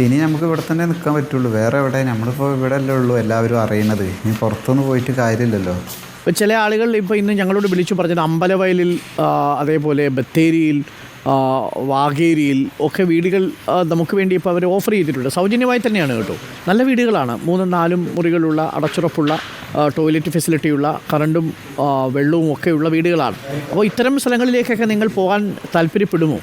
ഇനി നമുക്ക് ഇവിടെ തന്നെ നിൽക്കാൻ പറ്റുള്ളൂ. വേറെ എവിടെ? നമ്മളിപ്പോൾ ഇവിടെ അല്ലേ ഉള്ളൂ എല്ലാവരും അറിയുന്നത്. ഇനി പുറത്തൊന്നും പോയിട്ട് കാര്യമില്ലല്ലോ. ഇപ്പോൾ ചില ആളുകൾ ഇപ്പോൾ ഇന്ന് ഞങ്ങളോട് വിളിച്ചു പറഞ്ഞത് അമ്പലവയലിൽ, അതേപോലെ ബത്തേരിയിൽ, വാഗേരിയിൽ ഒക്കെ വീടുകൾ നമുക്ക് വേണ്ടി ഇപ്പോൾ അവർ ഓഫർ ചെയ്തിട്ടുണ്ട്. സൗജന്യമായി തന്നെയാണ് കേട്ടോ. നല്ല വീടുകളാണ്. 3-4 മുറികളുള്ള, അടച്ചുറപ്പുള്ള, ടോയ്ലറ്റ് ഫെസിലിറ്റിയുള്ള, കറണ്ടും വെള്ളവും ഒക്കെയുള്ള വീടുകളാണ്. അപ്പോൾ ഇത്തരം സ്ഥലങ്ങളിലേക്കൊക്കെ നിങ്ങൾ പോകാൻ താല്പര്യപ്പെടുമോ?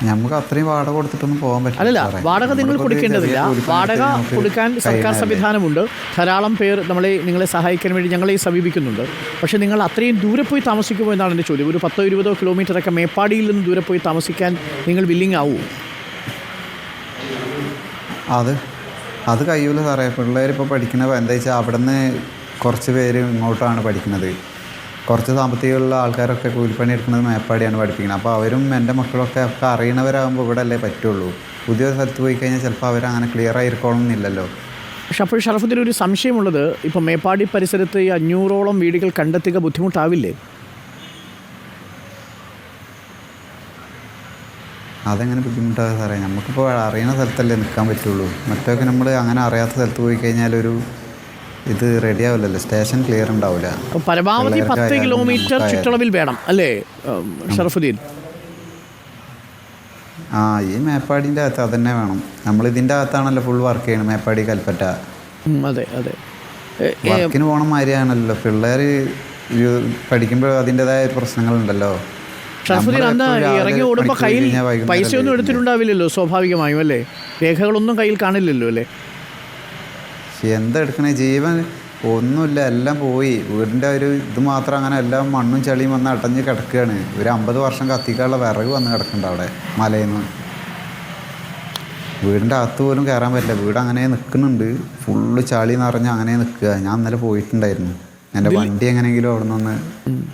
നമുക്ക് അത്രയും വാടക കൊടുത്തിട്ടൊന്നും പോകാൻ പറ്റില്ല. അല്ലല്ല, വാടക നിങ്ങൾ കൊടുക്കേണ്ടതില്ല. വാടക കൊടുക്കാൻ സർക്കാർ സംവിധാനമുണ്ട്. ധാരാളം പേർ നിങ്ങളെ സഹായിക്കാൻ വേണ്ടി ഞങ്ങളെ സമീപിക്കുന്നുണ്ട്. പക്ഷേ നിങ്ങൾ അത്രയും ദൂരെ പോയി താമസിക്കുമോ എന്നാണ് എൻ്റെ ചോദ്യം. ഒരു 10-20 കിലോമീറ്ററൊക്കെ മേപ്പാടിയിൽ നിന്ന് ദൂരെ പോയി താമസിക്കാൻ നിങ്ങൾ വില്ലിങ് ആവുമോ? അത് കഴിയൂല സാറേ. പിള്ളേരിപ്പോൾ പഠിക്കുന്നത് എന്താ വെച്ചാൽ അവിടെ നിന്ന് കുറച്ച് പേര് ഇങ്ങോട്ടാണ് പഠിക്കുന്നത്. കുറച്ച് സാമ്പത്തികമുള്ള ആൾക്കാരൊക്കെ കൂലിപ്പണി എടുക്കുന്നത് മേപ്പാടിയാണ് പഠിപ്പിക്കുന്നത്. അപ്പോൾ അവരും എൻ്റെ മക്കളൊക്കെ അറിയണവരാകുമ്പോൾ ഇവിടെ അല്ലേ പറ്റുള്ളൂ. പുതിയൊരു സ്ഥലത്ത് പോയി കഴിഞ്ഞാൽ ചിലപ്പോൾ അവരങ്ങനെ ക്ലിയർ ആയിരിക്കണമെന്നില്ലല്ലോ. പക്ഷെ അപ്പോൾ ഷറഫുദ്ദീൻ ഒരു സംശയമുള്ളത്, ഇപ്പോൾ മേപ്പാടി പരിസരത്ത് ഈ 500ഓളം വീടുകൾ കണ്ടെത്തുക ബുദ്ധിമുട്ടാവില്ലേ? അതെങ്ങനെ ബുദ്ധിമുട്ടാകുക സാറേ? നമുക്കിപ്പോൾ അറിയുന്ന സ്ഥലത്തല്ലേ നിൽക്കാൻ പറ്റുള്ളൂ. മറ്റൊക്കെ നമ്മൾ അങ്ങനെ അറിയാത്ത സ്ഥലത്ത് പോയി കഴിഞ്ഞാൽ ഇത് റെഡി ആവില്ലല്ലോ. സ്റ്റേഷൻ ക്ലിയർ ഉണ്ടാവില്ല. പരമാവധി 10 കിലോമീറ്റർ ചുറ്റളവിൽ വേണം അല്ലേ ഷറഫുദ്ദീൻ? ഈ മേപ്പാടിൻ്റെ അകത്ത് അതന്നെ വേണം. നമ്മളിതിൻ്റെ അകത്താണല്ലോ ഫുൾ വർക്ക് ചെയ്യണം. മേപ്പാടി, കൽപ്പറ്റ. അതെ അതെ. വർക്കിന് പോകണ മാതിരിയാണല്ലോ. പിള്ളേർ പഠിക്കുമ്പോൾ അതിൻ്റെതായ പ്രശ്നങ്ങളുണ്ടല്ലോ. ഷറഫുദ്ദീൻ അന്ന് ഇറങ്ങി ഓടുമ്പോൾ കയ്യിൽ പൈസയൊന്നും എടുത്തിട്ടുണ്ടാവില്ലല്ലോ സ്വാഭാവികമായും അല്ലേ? രേഖകളൊന്നും കയ്യിൽ കാണില്ലല്ലോ അല്ലേ? എന്തെടുക്കണേ? ജീവൻ ഒന്നുമില്ല, എല്ലാം പോയി. വീടിൻ്റെ ഇത് മാത്രം അങ്ങനെ എല്ലാം മണ്ണും ചളിയും വന്ന് അടഞ്ഞ് കിടക്കുകയാണ്. ഒരു 50 വർഷം കത്തിക്കാനുള്ള വിറക് വന്ന് കിടക്കുന്നുണ്ട് അവിടെ മലയിൽ നിന്ന്. വീടിൻ്റെ അകത്ത് പോലും കയറാൻ പറ്റില്ല. വീട് അങ്ങനെ നിൽക്കുന്നുണ്ട്. ഫുള്ള് ചളി നിറഞ്ഞ് അങ്ങനെ നിൽക്കുക. ഞാൻ ഇന്നലെ പോയിട്ടുണ്ടായിരുന്നു. എൻ്റെ വണ്ടി എങ്ങനെയെങ്കിലും അവിടെ നിന്ന്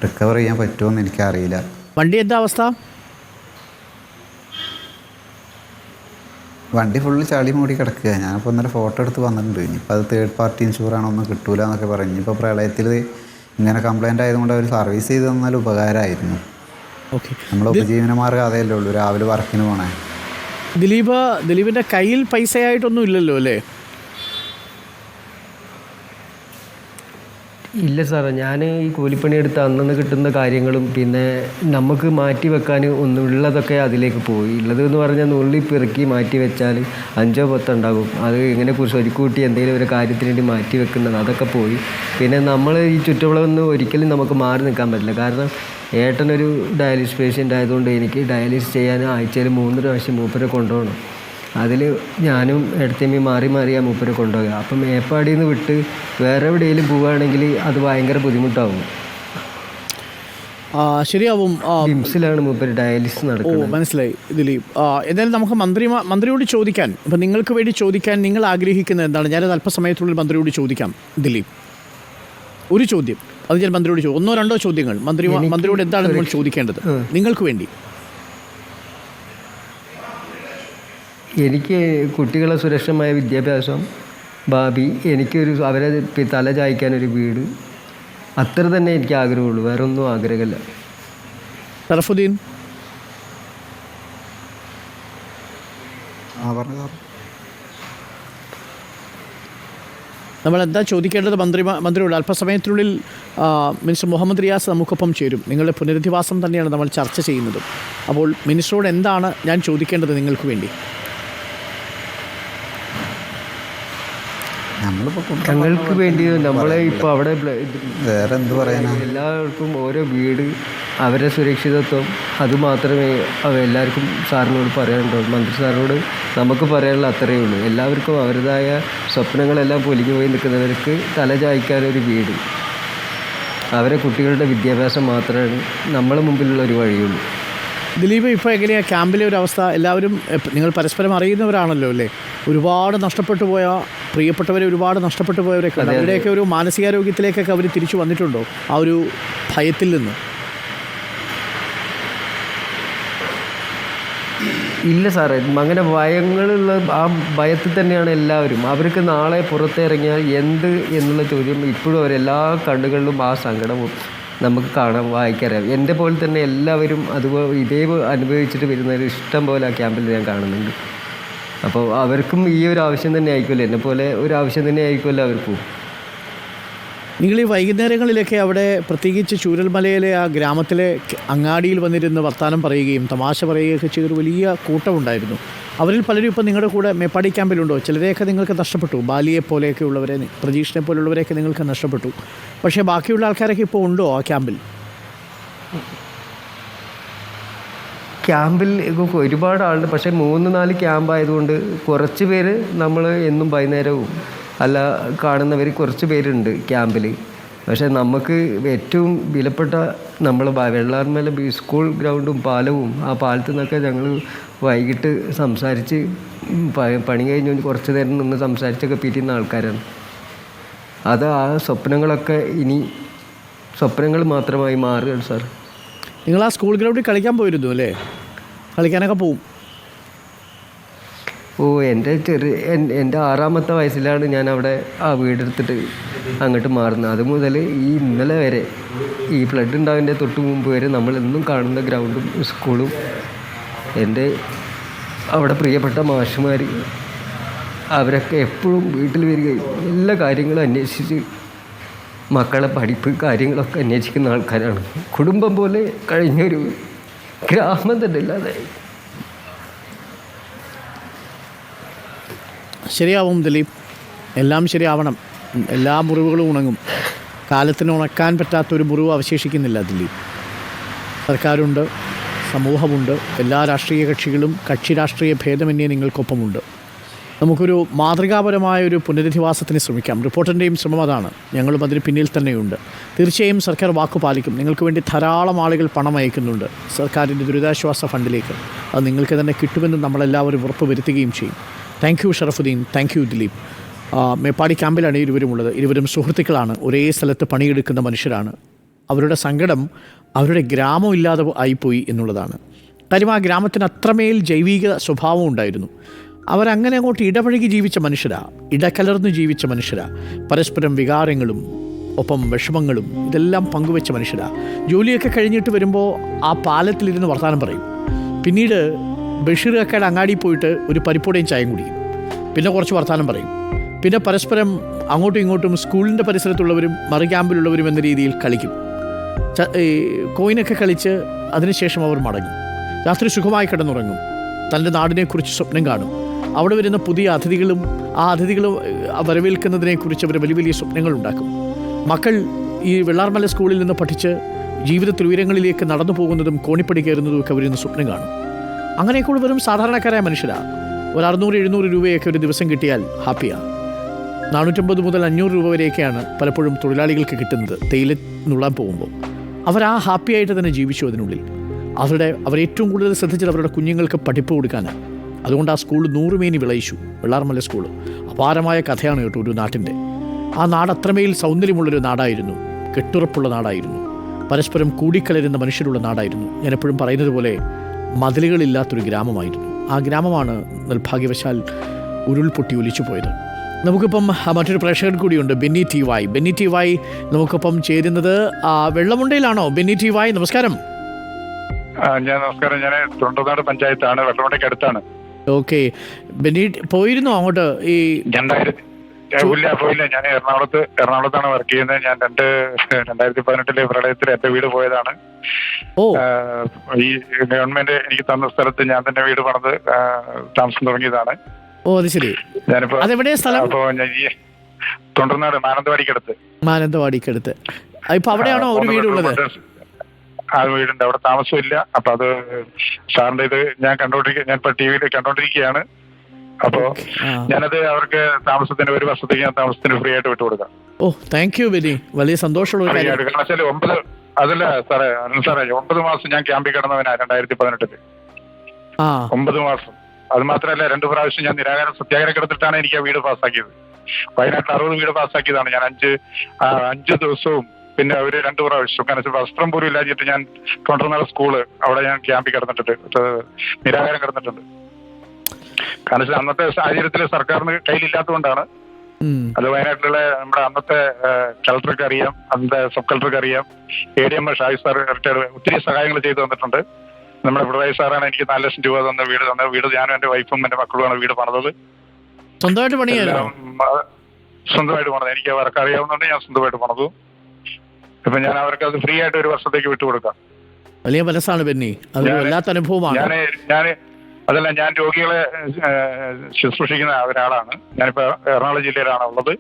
റിക്കവർ ചെയ്യാൻ പറ്റുമോയെന്ന് എനിക്കറിയില്ല. വണ്ടി എന്താ അവസ്ഥ? വണ്ടി ഫുള്ള് ചളി മൂടി കിടക്കുക. ഞാനിപ്പോൾ ഇന്നലെ ഫോട്ടോ എടുത്ത് വന്നിട്ടുണ്ട്. ഇനിയിപ്പോൾ അത് തേർഡ് പാർട്ടി ഇൻഷുറാണോ ഒന്നും കിട്ടൂല എന്നൊക്കെ പറഞ്ഞു. ഇനിയിപ്പോൾ പ്രളയത്തിൽ ഇങ്ങനെ കംപ്ലൈൻ്റ് ആയതുകൊണ്ട് അവർ സർവീസ് ചെയ്ത് തന്നാൽ ഉപകാരമായിരുന്നു. നമ്മൾ ഉപജീവനമാർഗ്ഗം അതല്ലേ ഉള്ളൂ, രാവിലെ വർക്കിന് പോകണേ. ദിലീപിൻ്റെ കയ്യിൽ പൈസയായിട്ടൊന്നും ഇല്ലല്ലോ അല്ലേ? ഇല്ല സാറേ, ഞാൻ ഈ കൂലിപ്പണിയെടുത്ത് അന്നന്ന് കിട്ടുന്ന കാര്യങ്ങളും പിന്നെ നമുക്ക് മാറ്റി വെക്കാൻ ഒന്നും ഉള്ളതൊക്കെ അതിലേക്ക് പോയി. ഉള്ളതെന്ന് പറഞ്ഞാൽ നുള്ളി പെറുക്കി മാറ്റി വെച്ചാൽ 5-10 ഉണ്ടാകും. അത് ഇങ്ങനെ സ്വരുക്കൂട്ടി എന്തെങ്കിലും ഒരു കാര്യത്തിന് വേണ്ടി മാറ്റി വെക്കുന്നത് അതൊക്കെ പോയി. പിന്നെ നമ്മൾ ഈ ചുറ്റുവളവൊന്നും ഒരിക്കലും നമുക്ക് മാറി നിൽക്കാൻ പറ്റില്ല. കാരണം ഏട്ടനൊരു ഡയാലിസിസ് പേഷ്യൻ്റ് ആയതുകൊണ്ട് എനിക്ക് ഡയാലിസിസ് ചെയ്യാൻ ആഴ്ചയിൽ 3 പ്രാവശ്യം മൂപ്പരെ കൊണ്ടുപോകണം. അതിൽ ഞാനും ഇടത്തേമ്മയും മാറി ആ മൂപ്പരെ കൊണ്ടുപോകുക. അപ്പം മേപ്പാടിയിൽ നിന്ന് വിട്ട് വേറെ എവിടെയെങ്കിലും പോവുകയാണെങ്കിൽ അത് ഭയങ്കര ബുദ്ധിമുട്ടാവും. ശരിയാവും. ജിംസിലാണ് മൂപ്പര് ഡയാലിസിസ് നടക്കുന്നത്. മനസ്സിലായി ദിലീപ്. എന്തായാലും നമുക്ക് മന്ത്രിയോട് ചോദിക്കാൻ, ഇപ്പം നിങ്ങൾക്ക് വേണ്ടി ചോദിക്കാൻ നിങ്ങൾ ആഗ്രഹിക്കുന്നത് എന്താണ്? ഞാനത് അല്പസമയത്തുള്ളിൽ മന്ത്രിയോട് ചോദിക്കാം. ദിലീപ്, ഒരു ചോദ്യം അത് ഞാൻ മന്ത്രിയോട് 1-2 ചോദ്യങ്ങൾ മന്ത്രിയോട് എന്താണ് നമ്മൾ ചോദിക്കേണ്ടത് നിങ്ങൾക്ക് വേണ്ടി? എനിക്ക് കുട്ടികളെ സുരക്ഷമായ വിദ്യാഭ്യാസം, ഭാവി, അവരെ തല ചായ്ക്കാനൊരു വീട്, അത്ര തന്നെ എനിക്ക് ആഗ്രഹമുള്ളൂ. വേറെ ഒന്നും ആഗ്രഹമില്ല. ഷറഫുദ്ദീൻ, നമ്മളെന്താ ചോദിക്കേണ്ടത് മന്ത്രിയോട്? അല്പസമയത്തിനുള്ളിൽ മിനിസ്റ്റർ മുഹമ്മദ് റിയാസ് നമുക്കൊപ്പം ചേരും. നിങ്ങളുടെ പുനരധിവാസം തന്നെയാണ് നമ്മൾ ചർച്ച ചെയ്യുന്നത്. അപ്പോൾ മിനിസ്റ്ററോട് എന്താണ് ഞാൻ ചോദിക്കേണ്ടത് നിങ്ങൾക്ക് വേണ്ടി? ഞങ്ങൾക്ക് വേണ്ടി നമ്മളെ ഇപ്പോൾ അവിടെ വേറെ എന്ത് പറയാനാ? എല്ലാവർക്കും ഓരോ വീട്, അവരുടെ സുരക്ഷിതത്വം, അതുമാത്രമേ എല്ലാവർക്കും സാറിനോട് പറയാനുണ്ടാവും. മന്ത്രി സാറിനോട് നമുക്ക് പറയാനുള്ള അത്രയേ ഉള്ളൂ. എല്ലാവർക്കും അവരുടേതായ സ്വപ്നങ്ങളെല്ലാം പൊലിഞ്ഞു പോയി നിൽക്കുന്നവർക്ക് തല ചായ്ക്കാനൊരു വീട്. അവരെ കുട്ടികളുടെ വിദ്യാഭ്യാസം മാത്രമേ നമ്മളെ മുമ്പിലുള്ള ഒരു വഴിയുള്ളൂ. ദിലീപ്, ഇപ്പോൾ എങ്ങനെയാണ് ക്യാമ്പിലെ ഒരു അവസ്ഥ? എല്ലാവരും നിങ്ങൾ പരസ്പരം അറിയുന്നവരാണല്ലോ അല്ലേ? ഒരുപാട് നഷ്ടപ്പെട്ടു പോയ പ്രിയപ്പെട്ടവരെ, ഒരുപാട് നഷ്ടപ്പെട്ടു പോയവരൊക്കെ അവരുടെയൊക്കെ ഒരു മാനസികാരോഗ്യത്തിലേക്കൊക്കെ അവർ തിരിച്ചു വന്നിട്ടുണ്ടോ ആ ഒരു ഭയത്തിൽ നിന്ന്? ഇല്ല സാറേ, അങ്ങനെ ഭയങ്ങളുള്ള ആ ഭയത്തിൽ തന്നെയാണ് എല്ലാവരും. അവർക്ക് നാളെ പുറത്തിറങ്ങിയാൽ എന്ത് എന്നുള്ള ചോദ്യം ഇപ്പോഴും അവരെല്ലാ കണ്ണുകളിലും ആ സങ്കടവും നമുക്ക് വായിക്കാറിയാം. എൻ്റെ പോലെ തന്നെ എല്ലാവരും അതുപോലെ ഇതേ അനുഭവിച്ചിട്ട് വരുന്നവർ ഇഷ്ടം പോലെ ആ ക്യാമ്പിൽ ഞാൻ കാണുന്നുണ്ട്. അപ്പോൾ അവർക്കും ഈ ഒരു ആവശ്യം തന്നെ ആയിരിക്കുമല്ലോ, എന്നെ പോലെ ഒരു ആവശ്യം തന്നെ ആയിരിക്കുമല്ലോ അവർക്കും. നിങ്ങൾ ഈ വൈകുന്നേരങ്ങളിലൊക്കെ അവിടെ പ്രത്യേകിച്ച് ചൂരൽമലയിലെ ആ ഗ്രാമത്തിലെ അങ്ങാടിയിൽ വന്നിരുന്ന് വർത്തമാനം പറയുകയും തമാശ പറയുകയൊക്കെ ചെയ്തൊരു വലിയ കൂട്ടമുണ്ടായിരുന്നു. അവരിൽ പലരും ഇപ്പോൾ നിങ്ങളുടെ കൂടെ മേപ്പാടി ക്യാമ്പിലുണ്ടോ? ചിലരെയൊക്കെ നിങ്ങൾക്ക് നഷ്ടപ്പെട്ടു, ബാലിയെ പോലെയൊക്കെ ഉള്ളവരെ, പ്രജീഷിനെ പോലുള്ളവരെയൊക്കെ നിങ്ങൾക്ക് നഷ്ടപ്പെട്ടു. പക്ഷേ ബാക്കിയുള്ള ആൾക്കാരൊക്കെ ഇപ്പോൾ ഉണ്ടോ ആ ക്യാമ്പിൽ? ക്യാമ്പിൽ ഒരുപാട് ആളുണ്ട്. പക്ഷേ 3-4 ക്യാമ്പായതുകൊണ്ട് കുറച്ച് പേര് നമ്മൾ എന്നും വൈകുന്നേരവും അല്ല കാണുന്നവർ കുറച്ച് പേരുണ്ട് ക്യാമ്പിൽ. പക്ഷേ നമുക്ക് ഏറ്റവും വിലപ്പെട്ട നമ്മൾ വെള്ളാർമല സ്കൂൾ ഗ്രൗണ്ടും പാലവും, ആ പാലത്തു നിന്നൊക്കെ ഞങ്ങൾ വൈകിട്ട് സംസാരിച്ച് പണി കഴിഞ്ഞ് കുറച്ച് നേരം നിന്ന് സംസാരിച്ചൊക്കെ പിരിയുന്ന ആൾക്കാരാണ്. അത് ആ സ്വപ്നങ്ങളൊക്കെ ഇനി സ്വപ്നങ്ങൾ മാത്രമായി മാറുകയാണ് സാർ. നിങ്ങൾ ആ സ്കൂൾ ഗ്രൗണ്ടിൽ കളിക്കാൻ പോയിരുന്നു അല്ലേ? കളിക്കാനൊക്കെ പോവും? എൻ്റെ 6ാമത്തെ വയസ്സിലാണ് ഞാൻ അവിടെ ആ വീടെടുത്തിട്ട് അങ്ങോട്ട് മാറുന്നത്. അത് മുതൽ ഈ ഇന്നലെ വരെ, ഈ ഫ്ലഡ് ഉണ്ടാവിൻ്റെ തൊട്ട് മുമ്പ് വരെ നമ്മളെന്നും കാണുന്ന ഗ്രൗണ്ടും സ്കൂളും എൻ്റെ അവിടെ പ്രിയപ്പെട്ട മാഷുമാർ അവരൊക്കെ എപ്പോഴും വീട്ടിൽ വരികയും എല്ലാ കാര്യങ്ങളും അന്വേഷിച്ച് മക്കളെ പഠിപ്പ് കാര്യങ്ങളൊക്കെ അന്വേഷിക്കുന്ന ആൾക്കാരാണ്. കുടുംബം പോലെ കഴിഞ്ഞൊരു ഗ്രാമം തന്നെ ഇല്ലാതെ. ശരിയാവും ദിലീപ്, എല്ലാം ശരിയാവണം. എല്ലാ മുറിവുകളും ഉണങ്ങും. കാലത്തിന് ഉണക്കാൻ പറ്റാത്തൊരു മുറിവ് അവശേഷിക്കുന്നില്ല ദിലീപ്. സർക്കാരുണ്ട്, സമൂഹമുണ്ട്, എല്ലാ രാഷ്ട്രീയ കക്ഷികളും കക്ഷി രാഷ്ട്രീയ ഭേദമന്യേ നിങ്ങൾക്കൊപ്പമുണ്ട്. നമുക്കൊരു മാതൃകാപരമായൊരു പുനരധിവാസത്തിന് ശ്രമിക്കാം. റിപ്പോർട്ടറിൻ്റെയും ശ്രമം അതാണ്. ഞങ്ങളും അതിന് പിന്നിൽ തന്നെയുണ്ട്. തീർച്ചയായും സർക്കാർ വാക്കു പാലിക്കും. നിങ്ങൾക്ക് വേണ്ടി ധാരാളം ആളുകൾ പണം അയക്കുന്നുണ്ട് സർക്കാരിൻ്റെ ദുരിതാശ്വാസ ഫണ്ടിലേക്ക്. അത് നിങ്ങൾക്ക് തന്നെ കിട്ടുമെന്ന് നമ്മളെല്ലാവരും ഉറപ്പ് വരുത്തുകയും ചെയ്യും. Thank you Sharafudheen, thank you Dileep. Meppadi ക്യാമ്പിലാണ് ഇരുവരും ഉള്ളത്. ഇരുവരും സുഹൃത്തുക്കളാണ്, ഒരേ സ്ഥലത്ത് പണിയെടുക്കുന്ന മനുഷ്യരാണ്. അവരുടെ സങ്കടം അവരുടെ ഗ്രാമം ഇല്ലാതെ ആയിപ്പോയി എന്നുള്ളതാണ്. കാര്യം ആ ഗ്രാമത്തിന് അത്രമേൽ ജൈവിക സ്വഭാവം ഉണ്ടായിരുന്നു. അവരങ്ങനെ അങ്ങോട്ട് ഇടപഴകി ജീവിച്ച മനുഷ്യരാണ്, ഇടകലർന്നു ജീവിച്ച മനുഷ്യരാണ്. പരസ്പരം വികാരങ്ങളും ഒപ്പം വിഷമങ്ങളും ഇതെല്ലാം പങ്കുവെച്ച മനുഷ്യരാണ്. ജോലിയൊക്കെ കഴിഞ്ഞിട്ട് വരുമ്പോൾ ആ പാലത്തിലിരുന്ന് വർത്തമാനം പറയും. പിന്നീട് ബഷീർ കക്കയുടെ അങ്ങാടിയിൽ പോയിട്ട് ഒരു പരിപ്പോടെയും ചായം കുടിക്കും. പിന്നെ കുറച്ച് വർത്തമാനം പറയും. പിന്നെ പരസ്പരം അങ്ങോട്ടും ഇങ്ങോട്ടും സ്കൂളിൻ്റെ പരിസരത്തുള്ളവരും മറു ക്യാമ്പിലുള്ളവരും എന്ന രീതിയിൽ കളിക്കും. കോയിനൊക്കെ കളിച്ച് അതിനുശേഷം അവർ മടങ്ങും. രാത്രി സുഖമായി കിടന്നുറങ്ങും. തൻ്റെ നാടിനെക്കുറിച്ച് സ്വപ്നം കാണും. അവിടെ വരുന്ന പുതിയ അതിഥികളും ആ അതിഥികൾ വരവേൽക്കുന്നതിനെക്കുറിച്ച് അവർ വലിയ വലിയ സ്വപ്നങ്ങളുണ്ടാക്കും. മക്കൾ ഈ വെള്ളാർമല സ്കൂളിൽ നിന്ന് പഠിച്ച് ജീവിതത്തിൽ ഉയരങ്ങളിലേക്ക് നടന്നു പോകുന്നതും കോണിപ്പടി കയറുന്നതും ഒക്കെ അവരിന്ന് സ്വപ്നം കാണും. അങ്ങനെയൊക്കെ വെറും സാധാരണക്കാരായ മനുഷ്യരാണ്. ഒരു 600-700 രൂപയൊക്കെ ഒരു ദിവസം കിട്ടിയാൽ ഹാപ്പിയാണ്. 450 മുതൽ 500 രൂപ വരെയൊക്കെയാണ് പലപ്പോഴും തൊഴിലാളികൾക്ക് കിട്ടുന്നത് തേയില നുള്ളാൻ പോകുമ്പോൾ. അവർ ആ ഹാപ്പിയായിട്ട് തന്നെ ജീവിച്ചു അതിനുള്ളിൽ. അവരേറ്റവും കൂടുതൽ ശ്രദ്ധിച്ചത് അവരുടെ കുഞ്ഞുങ്ങൾക്ക് പഠിപ്പ് കൊടുക്കാനാണ്. അതുകൊണ്ട് ആ സ്കൂൾ 100 മേനി വിളയിച്ചു. വെള്ളാർമല സ്കൂൾ അപാരമായ കഥയാണ് കേട്ടോ ഒരു നാട്ടിൻ്റെ. ആ നാട് അത്രമേൽ സൗന്ദര്യമുള്ളൊരു നാടായിരുന്നു, കെട്ടുറപ്പുള്ള നാടായിരുന്നു, പരസ്പരം കൂടിക്കലരുന്ന മനുഷ്യരുള്ള നാടായിരുന്നു. ഞാൻ എപ്പോഴും പറയുന്നത് പോലെ മതിലുകളില്ലാത്തൊരു ഗ്രാമമായിരുന്നു. ആ ഗ്രാമമാണ് നിർഭാഗ്യവശാൽ ഉരുൾപൊട്ടി ഒലിച്ചു പോയത്. നമുക്കിപ്പം മറ്റൊരു പ്രേക്ഷകൻ കൂടിയുണ്ട്, Benny T Y. Benny T Y നമുക്കിപ്പം ചേരുന്നത് വെള്ളമുണ്ടയിലാണോ? ബെന്നി ടി വൈ നമസ്കാരം. നമസ്കാരം. ഞാൻ തൊണ്ടനാട് പഞ്ചായത്താണ്, വെള്ളമുണ്ടയ്ക്ക് അടുത്താണ്. ഓക്കെ ബെന്നി, പോയിരുന്നോ അങ്ങോട്ട്? ഈ പോയില്ല. ഞാൻ എറണാകുളത്താണ് വർക്ക് ചെയ്യുന്നത്. ഞാൻ 2018 പ്രളയത്തിൽ എന്റെ വീട് പോയതാണ്. ഈ ഗവൺമെന്റ് എനിക്ക് തന്ന സ്ഥലത്ത് ഞാൻ തന്നെ വീട് പണിത് താമസം തുടങ്ങിയതാണ്. ഓ അത് ശരി. ഞാനിപ്പോ അപ്പോ ഞാൻ ഈ തൊണ്ടനാട് മാനന്തവാടിക്കടുത്ത് ഇപ്പൊ അവിടെയാണോ ഒരു വീടുള്ളത്? ആ വീടുണ്ട്, അവിടെ താമസമില്ല. അപ്പൊ അത് സാറിന്റെ ഇത് ഞാൻ ഇപ്പൊ ടി-വിയിൽ കണ്ടോണ്ടിരിക്കുകയാണ്. അപ്പോ ഞാനത് അവർക്ക് താമസത്തിന് 1 വർഷത്തേക്ക് ഞാൻ താമസത്തിന് ഫ്രീ ആയിട്ട് വിട്ടുകൊടുക്കാം. ഓ താങ്ക് യു ബെന്നി, വലിയ സന്തോഷമുള്ള ഒരു കാര്യം. കാരണം വെച്ചാൽ 9 അതല്ല സാറേ 9 മാസം ഞാൻ ക്യാമ്പിൽ കിടന്നവനാ 2018 9 മാസം. അത് മാത്രമല്ല 2 പ്രാവശ്യം ഞാൻ നിരാഹാര സത്യാഗ്രഹം കിടന്നിട്ടാണ് എനിക്ക് ആ വീട് പാസ്സാക്കിയത്. വയനാട്ടിൽ 60 വീട് പാസ്സാക്കിയതാണ് ഞാൻ. 5 ദിവസവും പിന്നെ അവര് 2 പ്രാവശ്യം. കാരണം വസ്ത്രം പോലും ഇല്ലാഞ്ഞിട്ട് ഞാൻ കൊണ്ടുവന്ന സ്കൂള് അവിടെ ഞാൻ ക്യാമ്പിൽ കിടന്നിട്ടുണ്ട്, നിരാഹാരം കിടന്നിട്ടുണ്ട്. കാരണം അന്നത്തെ സാഹചര്യത്തിൽ സർക്കാരിന് കയ്യിലില്ലാത്തതുകൊണ്ടാണ്. അത് വയനാട്ടിലുള്ള നമ്മുടെ അന്നത്തെ കളക്ടർക്ക് അറിയാം, അന്നത്തെ സബ് കളക്ടർക്ക് അറിയാം. ADM ഷാഹിദ് സാർ ഒത്തിരി സഹായങ്ങൾ ചെയ്തു തന്നിട്ടുണ്ട്. നമ്മുടെ പിണറായി സാറാണ് എനിക്ക് 4 ലക്ഷം രൂപ തന്ന വീട് ഞാനും എന്റെ വൈഫും എന്റെ മക്കളുമാണ് വീട് പണിതത്. സ്വന്തമായിട്ട് പണിയാലോ? സ്വന്തമായിട്ട് പണിത്. എനിക്ക് അവർക്ക് അറിയാവുന്നതുകൊണ്ട് ഞാൻ സ്വന്തമായിട്ട് പണിതു. ഇപ്പൊ ഞാൻ അവർക്ക് അത് ഫ്രീ ആയിട്ട് 1 വർഷത്തേക്ക് വിട്ടുകൊടുക്കാം. വലിയ മനസ്സാണ് ബെന്നി, അതൊരു വല്ലാത്ത അനുഭവമാണ്. ഞാൻ രോഗികളെ ശുശ്രൂഷിക്കുന്ന ഒരാളാണ്. ഞാനിപ്പോ എറണാകുളം ജില്ലയിലാണ് ഉള്ളത്.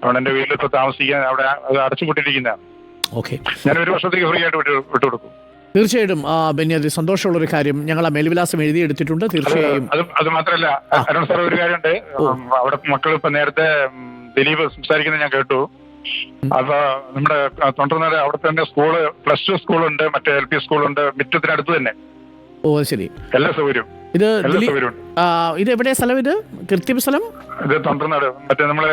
അവിടെ എന്റെ വീട്ടിൽ ഇപ്പൊ താമസിക്കാൻ അവിടെ അത് അടച്ചുപൂട്ടിയിരിക്കുന്നതാണ്. ഓക്കെ, ഞാൻ 1 വർഷത്തേക്ക് ഫ്രീ ആയിട്ട് വിട്ടുകൊടുക്കും. തീർച്ചയായിട്ടും ബെന്നി, അത് സന്തോഷമുള്ളൊരു കാര്യം. ഞങ്ങൾ ആ മേൽവിലാസം എഴുതിയെടുത്തിട്ടുണ്ട്. തീർച്ചയായും അത് മാത്രമല്ല അരുൺ സാർ, ഒരു കാര്യമുണ്ട്. അവിടെ മക്കൾ ഇപ്പൊ നേരത്തെ ദിലീപ് സംസാരിക്കുന്നത് ഞാൻ കേട്ടു. അപ്പൊ നമ്മുടെ തൊണ്ടർനാട് അവിടെ തന്നെ സ്കൂള്, +2 സ്കൂളുണ്ട്, മറ്റേ LP സ്കൂളുണ്ട്, മുറ്റത്തിനടുത്ത് തന്നെ. ഓ ശരി, എല്ലാ സൗകര്യവും. ഇത് എവിടെയാ സ്ഥലം? ഇത് കൃത്യം സ്ഥലം ഇത് തൊണ്ടർനാട്, മറ്റേ നമ്മള്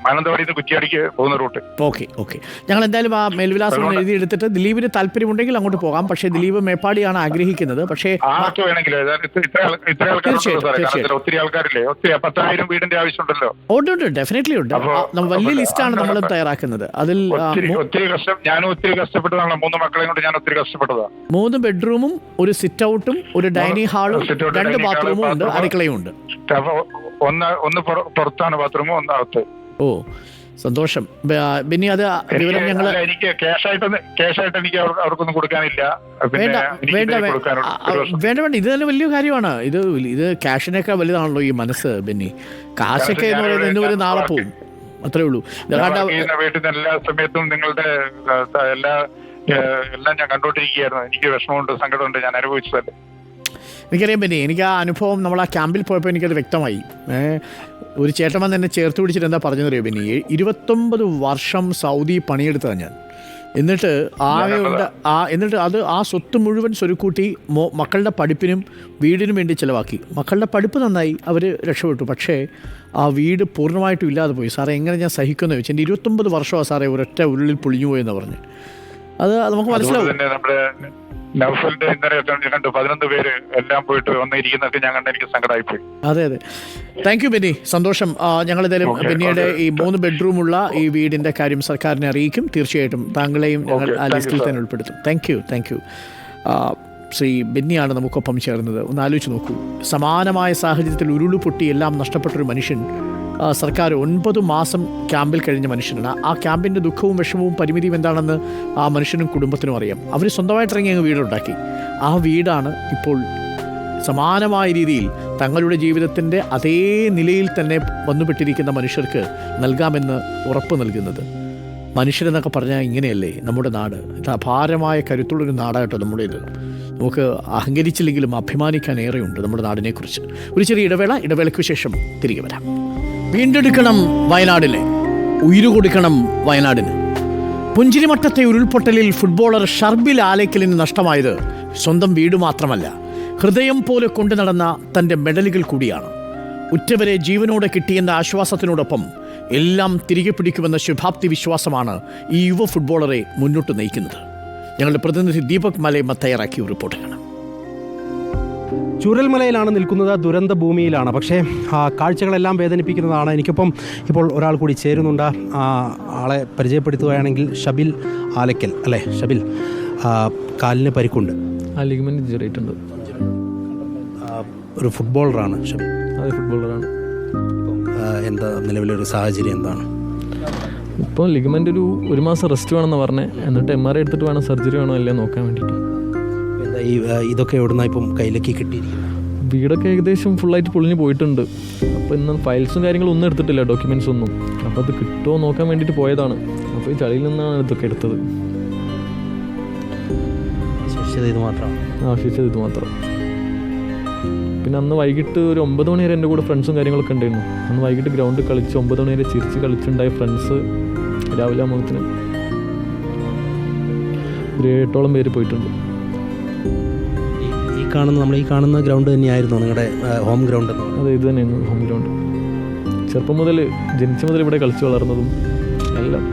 മാനന്തവാടി കുറ്റിയാടിക്ക് പോകുന്ന റൂട്ട്. ഓക്കെ ഓക്കെ, ഞങ്ങൾ എന്തായാലും ആ മേൽവിലാസം എഴുതിയെടുത്തിട്ട് ദിലീപിന് താല്പര്യമുണ്ടെങ്കിൽ അങ്ങോട്ട് പോകാം. പക്ഷേ ദിലീപ് മേപ്പാടിയാണ് ആഗ്രഹിക്കുന്നത്. പക്ഷേ ആർക്ക് വേണമെങ്കിലും ഒത്തിരി ആൾക്കാരില്ലേ, 10,000 വീടിന്റെ ആവശ്യമുണ്ടല്ലോ. ഉണ്ട്, ഡെഫിനറ്റ്ലി ഉണ്ട്. വലിയ ലിസ്റ്റാണ് നമ്മൾ തയ്യാറാക്കുന്നത്. അതിൽ ഒത്തിരി ഞാനും ഒത്തിരി കഷ്ടപ്പെട്ടതാണ്. 3 മക്കളെ കൊണ്ട് ഞാൻ ഒത്തിരി കഷ്ടപ്പെട്ടതാണ്. 3 ബെഡ്റൂമും ഒരു സിറ്റ് ഔട്ടും ഒരു ഡൈനിങ് ഹാളും 2 ബാത്റൂമും ഉണ്ട്, അടുക്കളയും ഉണ്ട്. ഒന്ന് പുറത്താണ് ബാത്റൂമും, ഒന്ന് അകത്ത്. ഓ സന്തോഷം ബെന്നി. അത് വിവരം ഞങ്ങൾ എനിക്ക് ക്യാഷായിട്ട് എനിക്ക് അവർക്കൊന്നും കൊടുക്കാനില്ല. വേണ്ട, ഇത് തന്നെ വലിയ കാര്യമാണ്. ഇത് ക്യാഷിനൊക്കെ വലുതാണല്ലോ ഈ മനസ്സ് ബെന്നി. കാശൊക്കെ എന്ന് പറയുന്നത് ഇന്ന് ഒരു നാളെ പോവും, അത്രേ ഉള്ളൂ. വീട്ടിൽ എല്ലാ സമയത്തും നിങ്ങളുടെ എല്ലാം ഞാൻ കണ്ടോണ്ടിരിക്കുകയായിരുന്നു. എനിക്ക് വിഷമമുണ്ട്, സങ്കടമുണ്ട്, ഞാൻ അനുഭവിച്ചതല്ലേ. എനിക്കറിയാം ബെന്നി, എനിക്ക് ആ അനുഭവം നമ്മൾ ആ ക്യാമ്പിൽ പോയപ്പോൾ എനിക്കത് വ്യക്തമായി. ഒരു ചേട്ടൻ എന്നെ ചേർത്ത് പിടിച്ചിട്ട് എന്താ പറഞ്ഞതറിയോ ബെന്നി? 29 വർഷം സൗദി പണിയെടുത്തതാണ് ഞാൻ. എന്നിട്ട് അത് ആ സ്വത്ത് മുഴുവൻ സ്വരുക്കൂട്ടി മക്കളുടെ പഠിപ്പിനും വീടിനും വേണ്ടി ചിലവാക്കി. മക്കളുടെ പഠിപ്പ് നന്നായി, അവർ രക്ഷപ്പെട്ടു. പക്ഷേ ആ വീട് പൂർണ്ണമായിട്ടും ഇല്ലാതെ പോയി. സാറേ എങ്ങനെ ഞാൻ സഹിക്കുമെന്ന് ചോദിച്ചു. എൻ്റെ 29 വർഷമാണ് സാറേ ഒരൊറ്റ ഉള്ളിൽ പൊളിഞ്ഞു പോയെന്ന് പറഞ്ഞ്. അത് നമുക്ക് മനസ്സിലാവും. നൗഫലിന്റെ ഇന്നലെ കണ്ടു 11 പേര് എല്ലാം പോയിട്ട് വന്നിരിക്കുന്നതൊക്കെ ഞാൻ കണ്ട് എനിക്ക് സങ്കടമായിപ്പോയി. അതെ, താങ്ക് യു ബെന്നി, സന്തോഷം. ഞങ്ങളേതായാലും ബെന്നിയുടെ ഈ 3 ബെഡ്റൂമുള്ള ഈ വീടിന്റെ കാര്യം സർക്കാരിനെ അറിയിക്കും. തീർച്ചയായിട്ടും താങ്കളെയും ഞങ്ങൾ ആ ലിസ്റ്റിൽ തന്നെ ഉൾപ്പെടുത്തും. Thank you. ശ്രീ ബെന്നിയാണ് നമുക്കൊപ്പം ചേർന്നത്. ഒന്ന് ആലോചിച്ച് നോക്കൂ, സമാനമായ സാഹചര്യത്തിൽ ഉരുളുപൊട്ടി എല്ലാം നഷ്ടപ്പെട്ടൊരു മനുഷ്യൻ സർക്കാർ 9 മാസം ക്യാമ്പിൽ കഴിഞ്ഞ മനുഷ്യനാണ്. ആ ക്യാമ്പിൻ്റെ ദുഃഖവും വിഷമവും പരിമിതിയും എന്താണെന്ന് ആ മനുഷ്യനും കുടുംബത്തിനും അറിയാം. അവർ സ്വന്തമായിട്ട് ഇറങ്ങി അങ്ങ് വീടുണ്ടാക്കി. ആ വീടാണ് ഇപ്പോൾ സമാനമായ രീതിയിൽ തങ്ങളുടെ ജീവിതത്തിൻ്റെ അതേ നിലയിൽ തന്നെ വന്നുപെട്ടിരിക്കുന്ന മനുഷ്യർക്ക് നൽകാമെന്ന് ഉറപ്പ് നൽകുന്നത്. മനുഷ്യരെന്നൊക്കെ പറഞ്ഞാൽ ഇങ്ങനെയല്ലേ നമ്മുടെ നാട്. ഇത് അപാരമായ കരുത്തുള്ളൊരു നാടായിട്ടോ നമ്മുടേത്. നമുക്ക് അഹങ്കരിച്ചില്ലെങ്കിലും അഭിമാനിക്കാൻ ഏറെയുണ്ട് നമ്മുടെ നാടിനെക്കുറിച്ച്. ഒരു ചെറിയ ഇടവേളയ്ക്ക് ശേഷം തിരികെ വരാം. വീണ്ടെടുക്കണം വയനാടിനെ, ഉയരുകൊടുക്കണം വയനാടിന്. പുഞ്ചിരിമട്ടത്തെ ഉരുൾപൊട്ടലിൽ ഫുട്ബോളർ ഷർബിൽ ആലേക്കലിന് നഷ്ടമായത് സ്വന്തം വീട് മാത്രമല്ല, ഹൃദയം പോലെ കൊണ്ടു നടന്ന തൻ്റെ മെഡലുകൾ കൂടിയാണ്. ഉറ്റവരെ ജീവനോടെ കിട്ടിയെന്ന ആശ്വാസത്തിനോടൊപ്പം എല്ലാം തിരികെ പിടിക്കുമെന്ന ശുഭാപ്തി വിശ്വാസമാണ് ഈ യുവ ഫുട്ബോളറെ മുന്നോട്ട് നയിക്കുന്നത്. ഞങ്ങളുടെ പ്രതിനിധി ദീപക് മലയമ്മ തയ്യാറാക്കിയ റിപ്പോർട്ട് കാണാം. ചൂരൽമലയിലാണ് നിൽക്കുന്നത്, ദുരന്ത ഭൂമിയിലാണ്. പക്ഷേ കാഴ്ചകളെല്ലാം വേദനിപ്പിക്കുന്നതാണ്. എനിക്കൊപ്പം ഇപ്പോൾ ഒരാൾ കൂടി ചേരുന്നുണ്ട്. ആളെ പരിചയപ്പെടുത്തുകയാണെങ്കിൽ ഷബിൽ ആലക്കൽ അല്ലേ? ഷബിൽ, കാലിന് പരിക്കുണ്ട്, ലിഗമെന്റ് ഇഞ്ചറി ആയിട്ടുണ്ട്. ഒരു ഫുട്ബോളറാണ് ഷബിൽ? അതെ, ഫുട്ബോളറാണ്. എന്താ നിലവിലൊരു സാഹചര്യം എന്താണ്? ഇപ്പോൾ ലിഗമെന്റ് ഒരു മാസം റെസ്റ്റ് വേണമെന്ന് പറഞ്ഞേ. എന്നിട്ട് MRI എടുത്തിട്ട് വേണം സർജറി വേണോ അല്ലേ നോക്കാൻ വേണ്ടിയിട്ട്. ഇതൊക്കെ എവിടുന്ന ഇപ്പം കയ്യിലേക്ക് കിട്ടിയിരിക്കുന്നത്? വീടൊക്കെ ഏകദേശം ഫുള്ളായിട്ട് പൊളിഞ്ഞ് പോയിട്ടുണ്ട്. അപ്പോൾ ഇന്ന് ഫയൽസും കാര്യങ്ങളും ഒന്നും എടുത്തിട്ടില്ല, ഡോക്യുമെൻറ്റ്സ് ഒന്നും. അപ്പോൾ അത് കിട്ടുമോ നോക്കാൻ വേണ്ടിയിട്ട് പോയതാണ്. അപ്പോൾ ഈ ചളിയിൽ നിന്നാണ് ഇതൊക്കെ എടുത്തത്. ശിക്ഷിച്ചത് ഇത് മാത്രം? ശിക്ഷിച്ചത് ഇത് മാത്രം. പിന്നെ അന്ന് വൈകിട്ട് ഒരു 9 മണി വരെ എൻ്റെ കൂടെ ഫ്രണ്ട്സും കാര്യങ്ങളൊക്കെ ഉണ്ടായിരുന്നു. അന്ന് വൈകിട്ട് ഗ്രൗണ്ടിൽ കളിച്ച് 9 മണി വരെ ചിരിച്ച് കളിച്ചുണ്ടായ ഫ്രണ്ട്സ് രാവിലെ ആകുമ്പോഴത്തിന് ഒരു 8ഓളം പേര് പോയിട്ടുണ്ട്. നമ്മൾ ഈ കാണുന്ന ഗ്രൗണ്ട് തന്നെയായിരുന്നു നിങ്ങളുടെ ഹോം ഗ്രൗണ്ട്? അതെ, ഇത് തന്നെയായിരുന്നു ഹോം ഗ്രൗണ്ട്. ചെറുപ്പം മുതൽ ജനിച്ച മുതൽ ഇവിടെ കളിച്ചു വളർന്നതും എല്ലാം.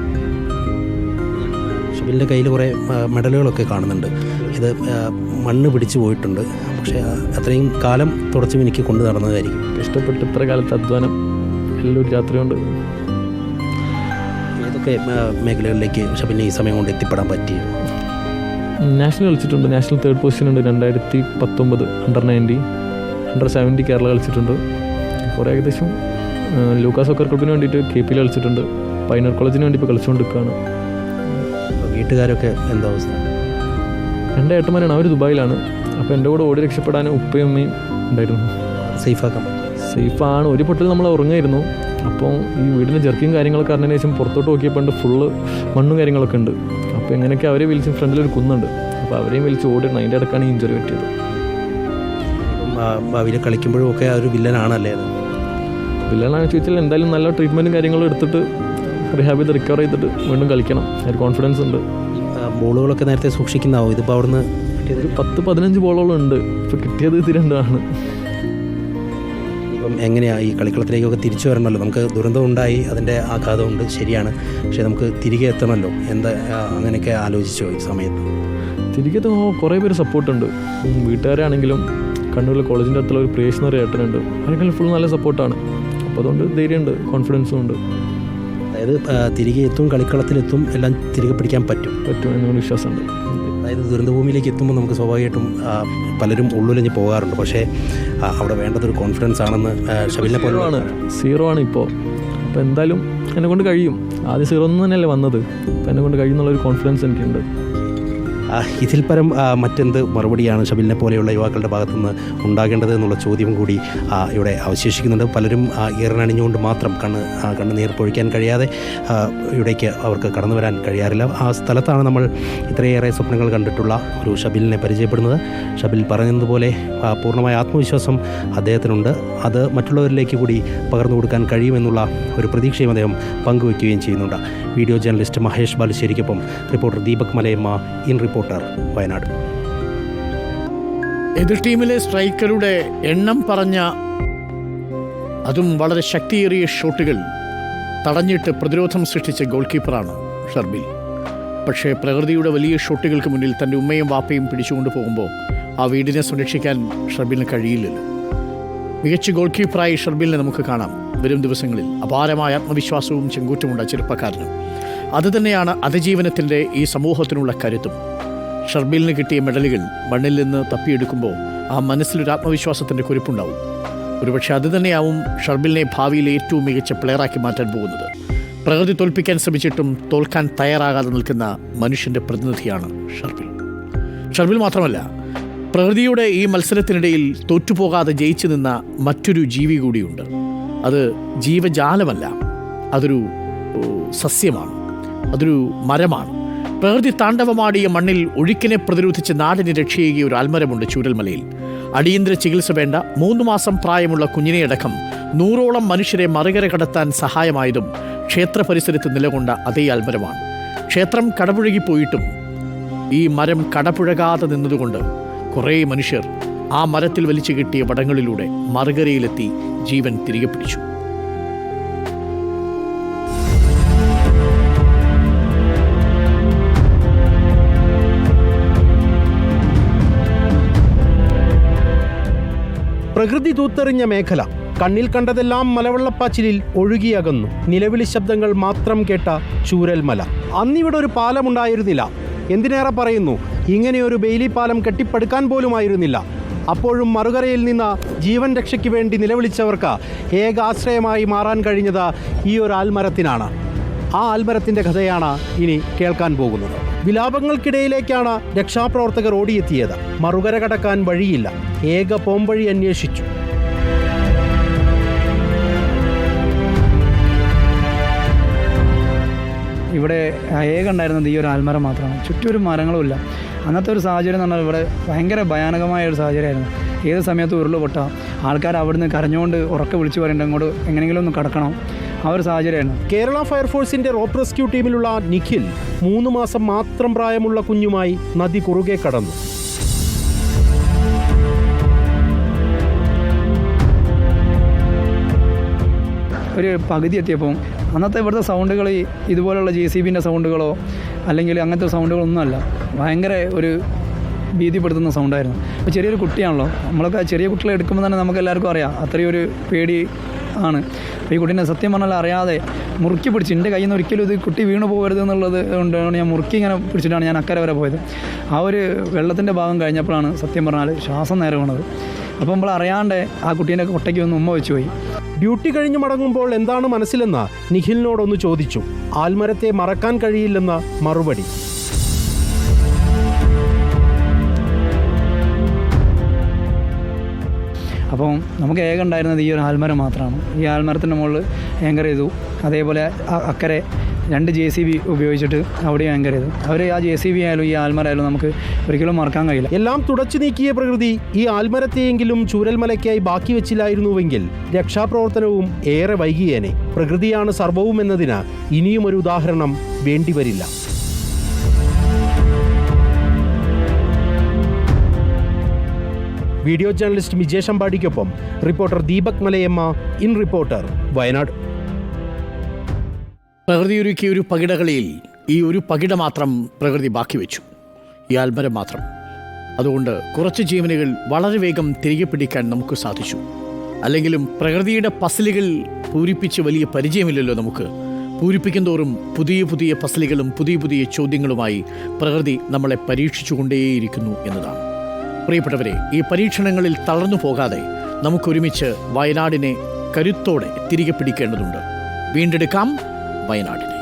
ഷബീലിൻ്റെ കയ്യിൽ കുറേ മെഡലുകളൊക്കെ കാണുന്നുണ്ട്. ഇത് മണ്ണ് പിടിച്ചു പോയിട്ടുണ്ട്, പക്ഷേ അത്രയും കാലം തുടച്ചു എനിക്ക് കൊണ്ടു നടന്നതായിരിക്കും. ഇഷ്ടപ്പെട്ട് ഇത്ര കാലത്ത് അധ്വാനം എല്ലാം ഒരു രാത്രി കൊണ്ട്. ഏതൊക്കെ മേഖലകളിലേക്ക് ഷബീലിന് ഈ സമയം കൊണ്ട് എത്തിപ്പെടാൻ പറ്റി? നാഷണൽ കളിച്ചിട്ടുണ്ട്. നാഷണൽ 3rd പൊസിഷൻ ഉണ്ട് 2019 അണ്ടർ-19, അണ്ടർ-17 കേരള കളിച്ചിട്ടുണ്ട്. കുറേ ഏകദേശം ലൂക്കാസ് സോക്കർ ക്ലബിന് വേണ്ടിയിട്ട് KP കളിച്ചിട്ടുണ്ട്. പൈനർ കോളേജിന് വേണ്ടി ഇപ്പോൾ കളിച്ചുകൊണ്ടിരിക്കുകയാണ്. വീട്ടുകാരൊക്കെ എന്താ അവസ്ഥ? 2 ഏട്ടന്മാരാണ്, അവർ ദുബായിലാണ്. അപ്പോൾ എൻ്റെ കൂടെ ഓടി രക്ഷപ്പെടാൻ ഉപ്പയും അമ്മയും ഉണ്ടായിരുന്നു. സേഫാണ്. ഒരു പൊട്ടിൽ നമ്മൾ ഉറങ്ങായിരുന്നു. അപ്പോൾ ഈ വീടിൻ്റെ ജർക്കിയും കാര്യങ്ങളൊക്കെ അറിഞ്ഞതിന് ശേഷം പുറത്തോട്ട് നോക്കിയപ്പോൾ ഫുള്ള് മണ്ണും കാര്യങ്ങളൊക്കെ ഉണ്ട്. അപ്പോൾ എങ്ങനെയൊക്കെ അവരെ വിളിച്ച് ഫ്രണ്ടിലൊരു കുന്നുണ്ട്, അപ്പോൾ അവരെയും വിളിച്ച് ഓടിയിരുന്നു. അതിൻ്റെ ഇടക്കാണ് ഈ ഇഞ്ചുറി പറ്റിയത്. ഭാവിയിൽ കളിക്കുമ്പോഴും ഒക്കെ ഒരു വില്ലനാണല്ലേ? വില്ലനാണെന്ന് ചോദിച്ചാൽ എന്തായാലും നല്ല ട്രീറ്റ്മെൻറ്റും കാര്യങ്ങളും എടുത്തിട്ട് റിഹാബ് ചെയ്ത് റിക്കവർ ചെയ്തിട്ട് വീണ്ടും കളിക്കണം. ഒരു കോൺഫിഡൻസ് ഉണ്ട്. ബോളുകളൊക്കെ നേരത്തെ സൂക്ഷിക്കുന്നതാവും, ഇതിപ്പോൾ അവിടുന്ന് ഒരു 10-15 ബോളോളം ഉണ്ട്. ഇപ്പോൾ കിട്ടിയത് ഇത് 2 ആണ്. ഇപ്പം എങ്ങനെയാണ് ഈ കളിക്കളത്തിലേക്കൊക്കെ തിരിച്ചു വരണമല്ലോ? നമുക്ക് ദുരന്തം ഉണ്ടായി, അതിൻ്റെ ആഘാതമുണ്ട്, ശരിയാണ്. പക്ഷേ നമുക്ക് തിരികെ എത്തണമല്ലോ. എന്താ അങ്ങനെയൊക്കെ ആലോചിച്ചോ ഈ സമയത്ത്? തിരികെ കുറേ പേര് സപ്പോർട്ടുണ്ട്. വീട്ടുകാരാണെങ്കിലും കണ്ണൂരിലെ കോളേജിൻ്റെ അടുത്തുള്ള ഒരു പ്രിയേഷ് എന്നൊരു ഏട്ടനുണ്ട്. അവരെങ്കിലും ഫുൾ നല്ല സപ്പോർട്ടാണ്. അപ്പോൾ അതുകൊണ്ട് ധൈര്യമുണ്ട്, കോൺഫിഡൻസും ഉണ്ട്. അതായത് തിരികെ എത്തും, കളിക്കളത്തിലെത്തും, എല്ലാം തിരികെ പിടിക്കാൻ പറ്റും എന്നൊരു വിശ്വാസമുണ്ട്. അതായത് ദുരന്തഭൂമിയിലേക്ക് എത്തുമ്പോൾ നമുക്ക് സ്വാഭാവികമായിട്ടും പലരും ഉള്ളുലഞ്ഞ് പോകാറുണ്ട്. പക്ഷേ അവിടെ വേണ്ടതൊരു കോൺഫിഡൻസ് ആണെന്ന് ഷബീലിനെ പോലെ 0 ആണ് ഇപ്പോൾ. അപ്പോൾ എന്തായാലും എന്നെക്കൊണ്ട് കഴിയും. ആദ്യം 0 തന്നെയല്ലേ വന്നത്, അപ്പോൾ എന്നെക്കൊണ്ട് കഴിയുന്നുള്ളൊരു കോൺഫിഡൻസ് എനിക്കുണ്ട്. ഇതിൽ പരം മറ്റെന്ത് മറുപടിയാണ് ഷബീലിനെ പോലെയുള്ള യുവാക്കളുടെ ഭാഗത്തുനിന്ന് ഉണ്ടാകേണ്ടത് എന്നുള്ള ചോദ്യം കൂടി ഇവിടെ അവശേഷിക്കുന്നുണ്ട്. പലരും ഈറനണിഞ്ഞുകൊണ്ട് മാത്രം കണ്ണുനീർ പൊഴിക്കാൻ കഴിയാതെ ഇവിടേക്ക് അവർക്ക് കടന്നു വരാൻ കഴിയാറില്ല. ആ സ്ഥലത്താണ് നമ്മൾ ഇത്രയേറെ സ്വപ്നങ്ങൾ കണ്ടിട്ടുള്ള ഒരു ഷബീലിനെ പരിചയപ്പെടുന്നത്. ഷബീൽ പറയുന്നതുപോലെ പൂർണ്ണമായ ആത്മവിശ്വാസം അദ്ദേഹത്തിനുണ്ട്. അത് മറ്റുള്ളവരിലേക്ക് കൂടി പകർന്നു കൊടുക്കാൻ കഴിയുമെന്നുള്ള ഒരു പ്രതീക്ഷയും അദ്ദേഹം പങ്കുവയ്ക്കുകയും ചെയ്യുന്നുണ്ട്. വീഡിയോ ജേർണലിസ്റ്റ് മഹേഷ് ബാലുശ്ശേരിക്കൊപ്പം reporter Deepak Malayamma, in reporter, Wayanad. എതിർ ടീമിലെ സ്ട്രൈക്കറുടെ എണ്ണം പറഞ്ഞ അതും വളരെ ശക്തിയേറിയ ഷോട്ടുകൾ തടഞ്ഞിട്ട് പ്രതിരോധം സൃഷ്ടിച്ച ഗോൾ കീപ്പറാണ് ഷർബിൽ. പക്ഷേ പ്രകൃതിയുടെ വലിയ ഷോട്ടുകൾക്ക് മുന്നിൽ തൻ്റെ ഉമ്മയും വാപ്പയും പിടിച്ചുകൊണ്ട് പോകുമ്പോൾ ആ വീടിനെ സംരക്ഷിക്കാൻ ഷർബിലിന് കഴിയില്ലല്ലോ. മികച്ച ഗോൾ കീപ്പറായി ഷർബിലിനെ നമുക്ക് കാണാം. വരും ദിവസങ്ങളിൽ അപാരമായ ആത്മവിശ്വാസവും ചെങ്കൂറ്റുമുണ്ട് ചെറുപ്പക്കാരനും. അതുതന്നെയാണ് അതിജീവനത്തിൻ്റെ ഈ സമൂഹത്തിനുള്ള കരുത്തും. ഷർബിലിന് കിട്ടിയ മെഡലുകൾ മണ്ണിൽ നിന്ന് തപ്പിയെടുക്കുമ്പോൾ ആ മനസ്സിലൊരു ആത്മവിശ്വാസത്തിൻ്റെ കുറിപ്പുണ്ടാവും. ഒരുപക്ഷെ അതുതന്നെയാവും ഷർബിലിനെ ഭാവിയിലെ ഏറ്റവും മികച്ച പ്ലെയറാക്കി മാറ്റാൻ പോകുന്നത്. പ്രകൃതി തോൽപ്പിക്കാൻ ശ്രമിച്ചിട്ടും തോൽക്കാൻ തയ്യാറാകാതെ നിൽക്കുന്ന മനുഷ്യൻ്റെ പ്രതിനിധിയാണ് ഷർബിൽ. ഷർബിൽ മാത്രമല്ല, പ്രകൃതിയുടെ ഈ മത്സരത്തിനിടയിൽ തോറ്റുപോകാതെ ജയിച്ചു നിന്ന മറ്റൊരു ജീവി കൂടിയുണ്ട്. അത് ജീവജാലമല്ല, അതൊരു സസ്യമാണ്, അതൊരു മരമാണ്. പ്രകൃതി താണ്ഡവമാടിയ മണ്ണിൽ ഒഴുക്കിനെ പ്രതിരോധിച്ച് നാടിനെ രക്ഷയേകിയ ഒരു ആൽമരമുണ്ട് ചൂരൽമലയിൽ. അടിയന്തര ചികിത്സ വേണ്ട 3 മാസം പ്രായമുള്ള കുഞ്ഞിനെയടക്കം 100ഓളം മനുഷ്യരെ മറികര കടത്താൻ സഹായമായതും ക്ഷേത്ര പരിസരത്ത് നിലകൊണ്ട അതേ ആൽമരമാണ്. ക്ഷേത്രം കടപുഴകിപ്പോയിട്ടും ഈ മരം കടപുഴകാതെ നിന്നതുകൊണ്ട് കുറേ മനുഷ്യർ ആ മരത്തിൽ വലിച്ചു കിട്ടിയ വടങ്ങളിലൂടെ മറുകരയിലെത്തി ജീവൻ തിരികെ പിടിച്ചു. പ്രകൃതി തൂത്തെറിഞ്ഞ മേഖല. കണ്ണിൽ കണ്ടതെല്ലാം മലവെള്ളപ്പാച്ചിലിൽ ഒഴുകിയകന്നു. നിലവിളി ശബ്ദങ്ങൾ മാത്രം കേട്ട ചൂരൽമല. അന്നിവിടെ ഒരു പാലമുണ്ടായിരുന്നില്ല. എന്തിനേറെ പറയുന്നു, ഇങ്ങനെയൊരു ബെയിലി പാലം കെട്ടിപ്പടുക്കാൻ പോലുമായിരുന്നില്ല. അപ്പോഴും മറുകരയിൽ നിന്ന് ജീവൻ രക്ഷയ്ക്ക് വേണ്ടി നിലവിളിച്ചവർക്ക് ഏക ആശ്രയമായി മാറാൻ കഴിഞ്ഞത് ഈ ഒരു ആൽമരത്തിനാണ്. ആ ആൽമരത്തിൻ്റെ കഥയാണ് ഇനി കേൾക്കാൻ പോകുന്നത്. വിലാപങ്ങൾക്കിടയിലേക്കാണ് രക്ഷാപ്രവർത്തകർ ഓടിയെത്തിയത്. മറുകര കടക്കാൻ വഴിയില്ല. ഏക പോംവഴി അന്വേഷിച്ചു. ഇവിടെ ഏക ഉണ്ടായിരുന്നത് ഈ ഒരു ആൽമരം മാത്രമാണ്. ചുറ്റും ഒരു മരങ്ങളുമില്ല. അന്നത്തെ ഒരു സാഹചര്യം എന്ന് പറഞ്ഞാൽ ഇവിടെ ഭയങ്കര ഭയാനകമായ ഒരു സാഹചര്യമായിരുന്നു. ഏത് സമയത്ത് ഉരുള് പൊട്ടാം, ആൾക്കാർ അവിടുന്ന് കരഞ്ഞുകൊണ്ട് ഉറക്കെ വിളിച്ചു പറയേണ്ട അങ്ങോട്ട് എങ്ങനെയെങ്കിലും ഒന്ന് കടക്കണം, ആ ഒരു സാഹചര്യമായിരുന്നു. കേരള ഫയർഫോഴ്സിന്റെ റോപ്പ് റെസ്ക്യൂ ടീമിലുള്ള നിഖിൽ 3 മാസം മാത്രം പ്രായമുള്ള കുഞ്ഞുമായി നദി കുറുകെ കടന്നു. ഒരു പകുതി എത്തിയപ്പോൾ അന്നത്തെ ഇവിടുത്തെ സൗണ്ടുകൾ ഇതുപോലുള്ള JCBൻ്റെ സൗണ്ടുകളോ അല്ലെങ്കിൽ അങ്ങനത്തെ സൗണ്ടുകളൊന്നുമല്ല, ഭയങ്കര ഒരു ഭീതിപ്പെടുത്തുന്ന സൗണ്ടായിരുന്നു. അപ്പോൾ ചെറിയൊരു കുട്ടിയാണല്ലോ, നമ്മളൊക്കെ ചെറിയ കുട്ടികളെ എടുക്കുമ്പോൾ തന്നെ നമുക്ക് എല്ലാവർക്കും അറിയാം അത്രയും ഒരു പേടി ആണ്. അപ്പോൾ ഈ കുട്ടീനെ സത്യം പറഞ്ഞാൽ അറിയാതെ മുറുക്കി പിടിച്ച്, എൻ്റെ കയ്യിൽ നിന്ന് ഒരിക്കലും ഇത് കുട്ടി വീണ് പോകരുത് എന്നുള്ളത് കൊണ്ടാണ് ഞാൻ മുറുക്കി ഇങ്ങനെ പിടിച്ചിട്ടാണ് ഞാൻ അക്കരെ വരെ പോയത്. ആ ഒരു വെള്ളത്തിൻ്റെ ഭാഗം കഴിഞ്ഞപ്പോഴാണ് സത്യം പറഞ്ഞാൽ ശ്വാസം നേരെ വീണത്. അപ്പോൾ നമ്മൾ അറിയാണ്ട് ആ കുട്ടീൻ്റെ കൊട്ടയ്ക്ക് ഒന്ന് ഉമ്മ വെച്ച് പോയി. ഡ്യൂട്ടി കഴിഞ്ഞ് മടങ്ങുമ്പോൾ എന്താണ് മനസ്സിലെന്ന് നിഖിലിനോടൊന്ന് ചോദിച്ചു. ആൽമരത്തെ മറക്കാൻ കഴിയില്ലെന്ന മറുപടി. അപ്പം നമുക്ക് ഏകം ഉണ്ടായിരുന്നത് ഈ ഒരു ആൽമരം മാത്രമാണ്. ഈ ആൽമരത്തിൻ്റെ മുകളിൽ ആങ്കർ ചെയ്തു. അതേപോലെ അക്കരെ 2 JCB ഉപയോഗിച്ചിട്ട് അവിടെ ആങ്കർ ചെയ്തു. അവർ ആ JCB ആയാലും ഈ ആൽമരായാലും നമുക്ക് ഒരിക്കലും മറക്കാൻ കഴിയില്ല. എല്ലാം തുടച്ചു നീക്കിയ പ്രകൃതി ഈ ആൽമരത്തെയെങ്കിലും ചൂരൽമലയ്ക്കായി ബാക്കി വെച്ചില്ലായിരുന്നുവെങ്കിൽ രക്ഷാപ്രവർത്തനവും ഏറെ വൈകിയേനെ. പ്രകൃതിയാണ് സർവവും എന്നതിന് ഇനിയും ഒരു ഉദാഹരണം വേണ്ടിവരില്ല. വീഡിയോ ജേർണലിസ്റ്റ് മിജേഷ് അമ്പാടിക്കൊപ്പം reporter Deepak Malayamma, in reporter, Wayanad. പ്രകൃതിയൊരുക്കിയ ഒരു പകിടകളിൽ ഈ ഒരു പകിട മാത്രം പ്രകൃതി ബാക്കി വെച്ചു, ഈ ആൽമരം മാത്രം. അതുകൊണ്ട് കുറച്ച് ജീവനുകൾ വളരെ വേഗം തിരികെ പിടിക്കാൻ നമുക്ക് സാധിച്ചു. അല്ലെങ്കിലും പ്രകൃതിയുടെ പസിലുകൾ പൂരിപ്പിച്ച് വലിയ പരിചയമില്ലല്ലോ നമുക്ക്. പൂരിപ്പിക്കും തോറും പുതിയ പുതിയ പസിലുകളും പുതിയ പുതിയ ചോദ്യങ്ങളുമായി പ്രകൃതി നമ്മളെ പരീക്ഷിച്ചുകൊണ്ടേയിരിക്കുന്നു എന്നതാണ്. പ്രിയപ്പെട്ടവരെ, ഈ പരീക്ഷണങ്ങളിൽ തളർന്നു പോകാതെ നമുക്കൊരുമിച്ച് വയനാടിനെ കരുത്തോടെ തിരികെ പിടിക്കേണ്ടതുണ്ട്. വീണ്ടെടുക്കാം വയനാടിനെ.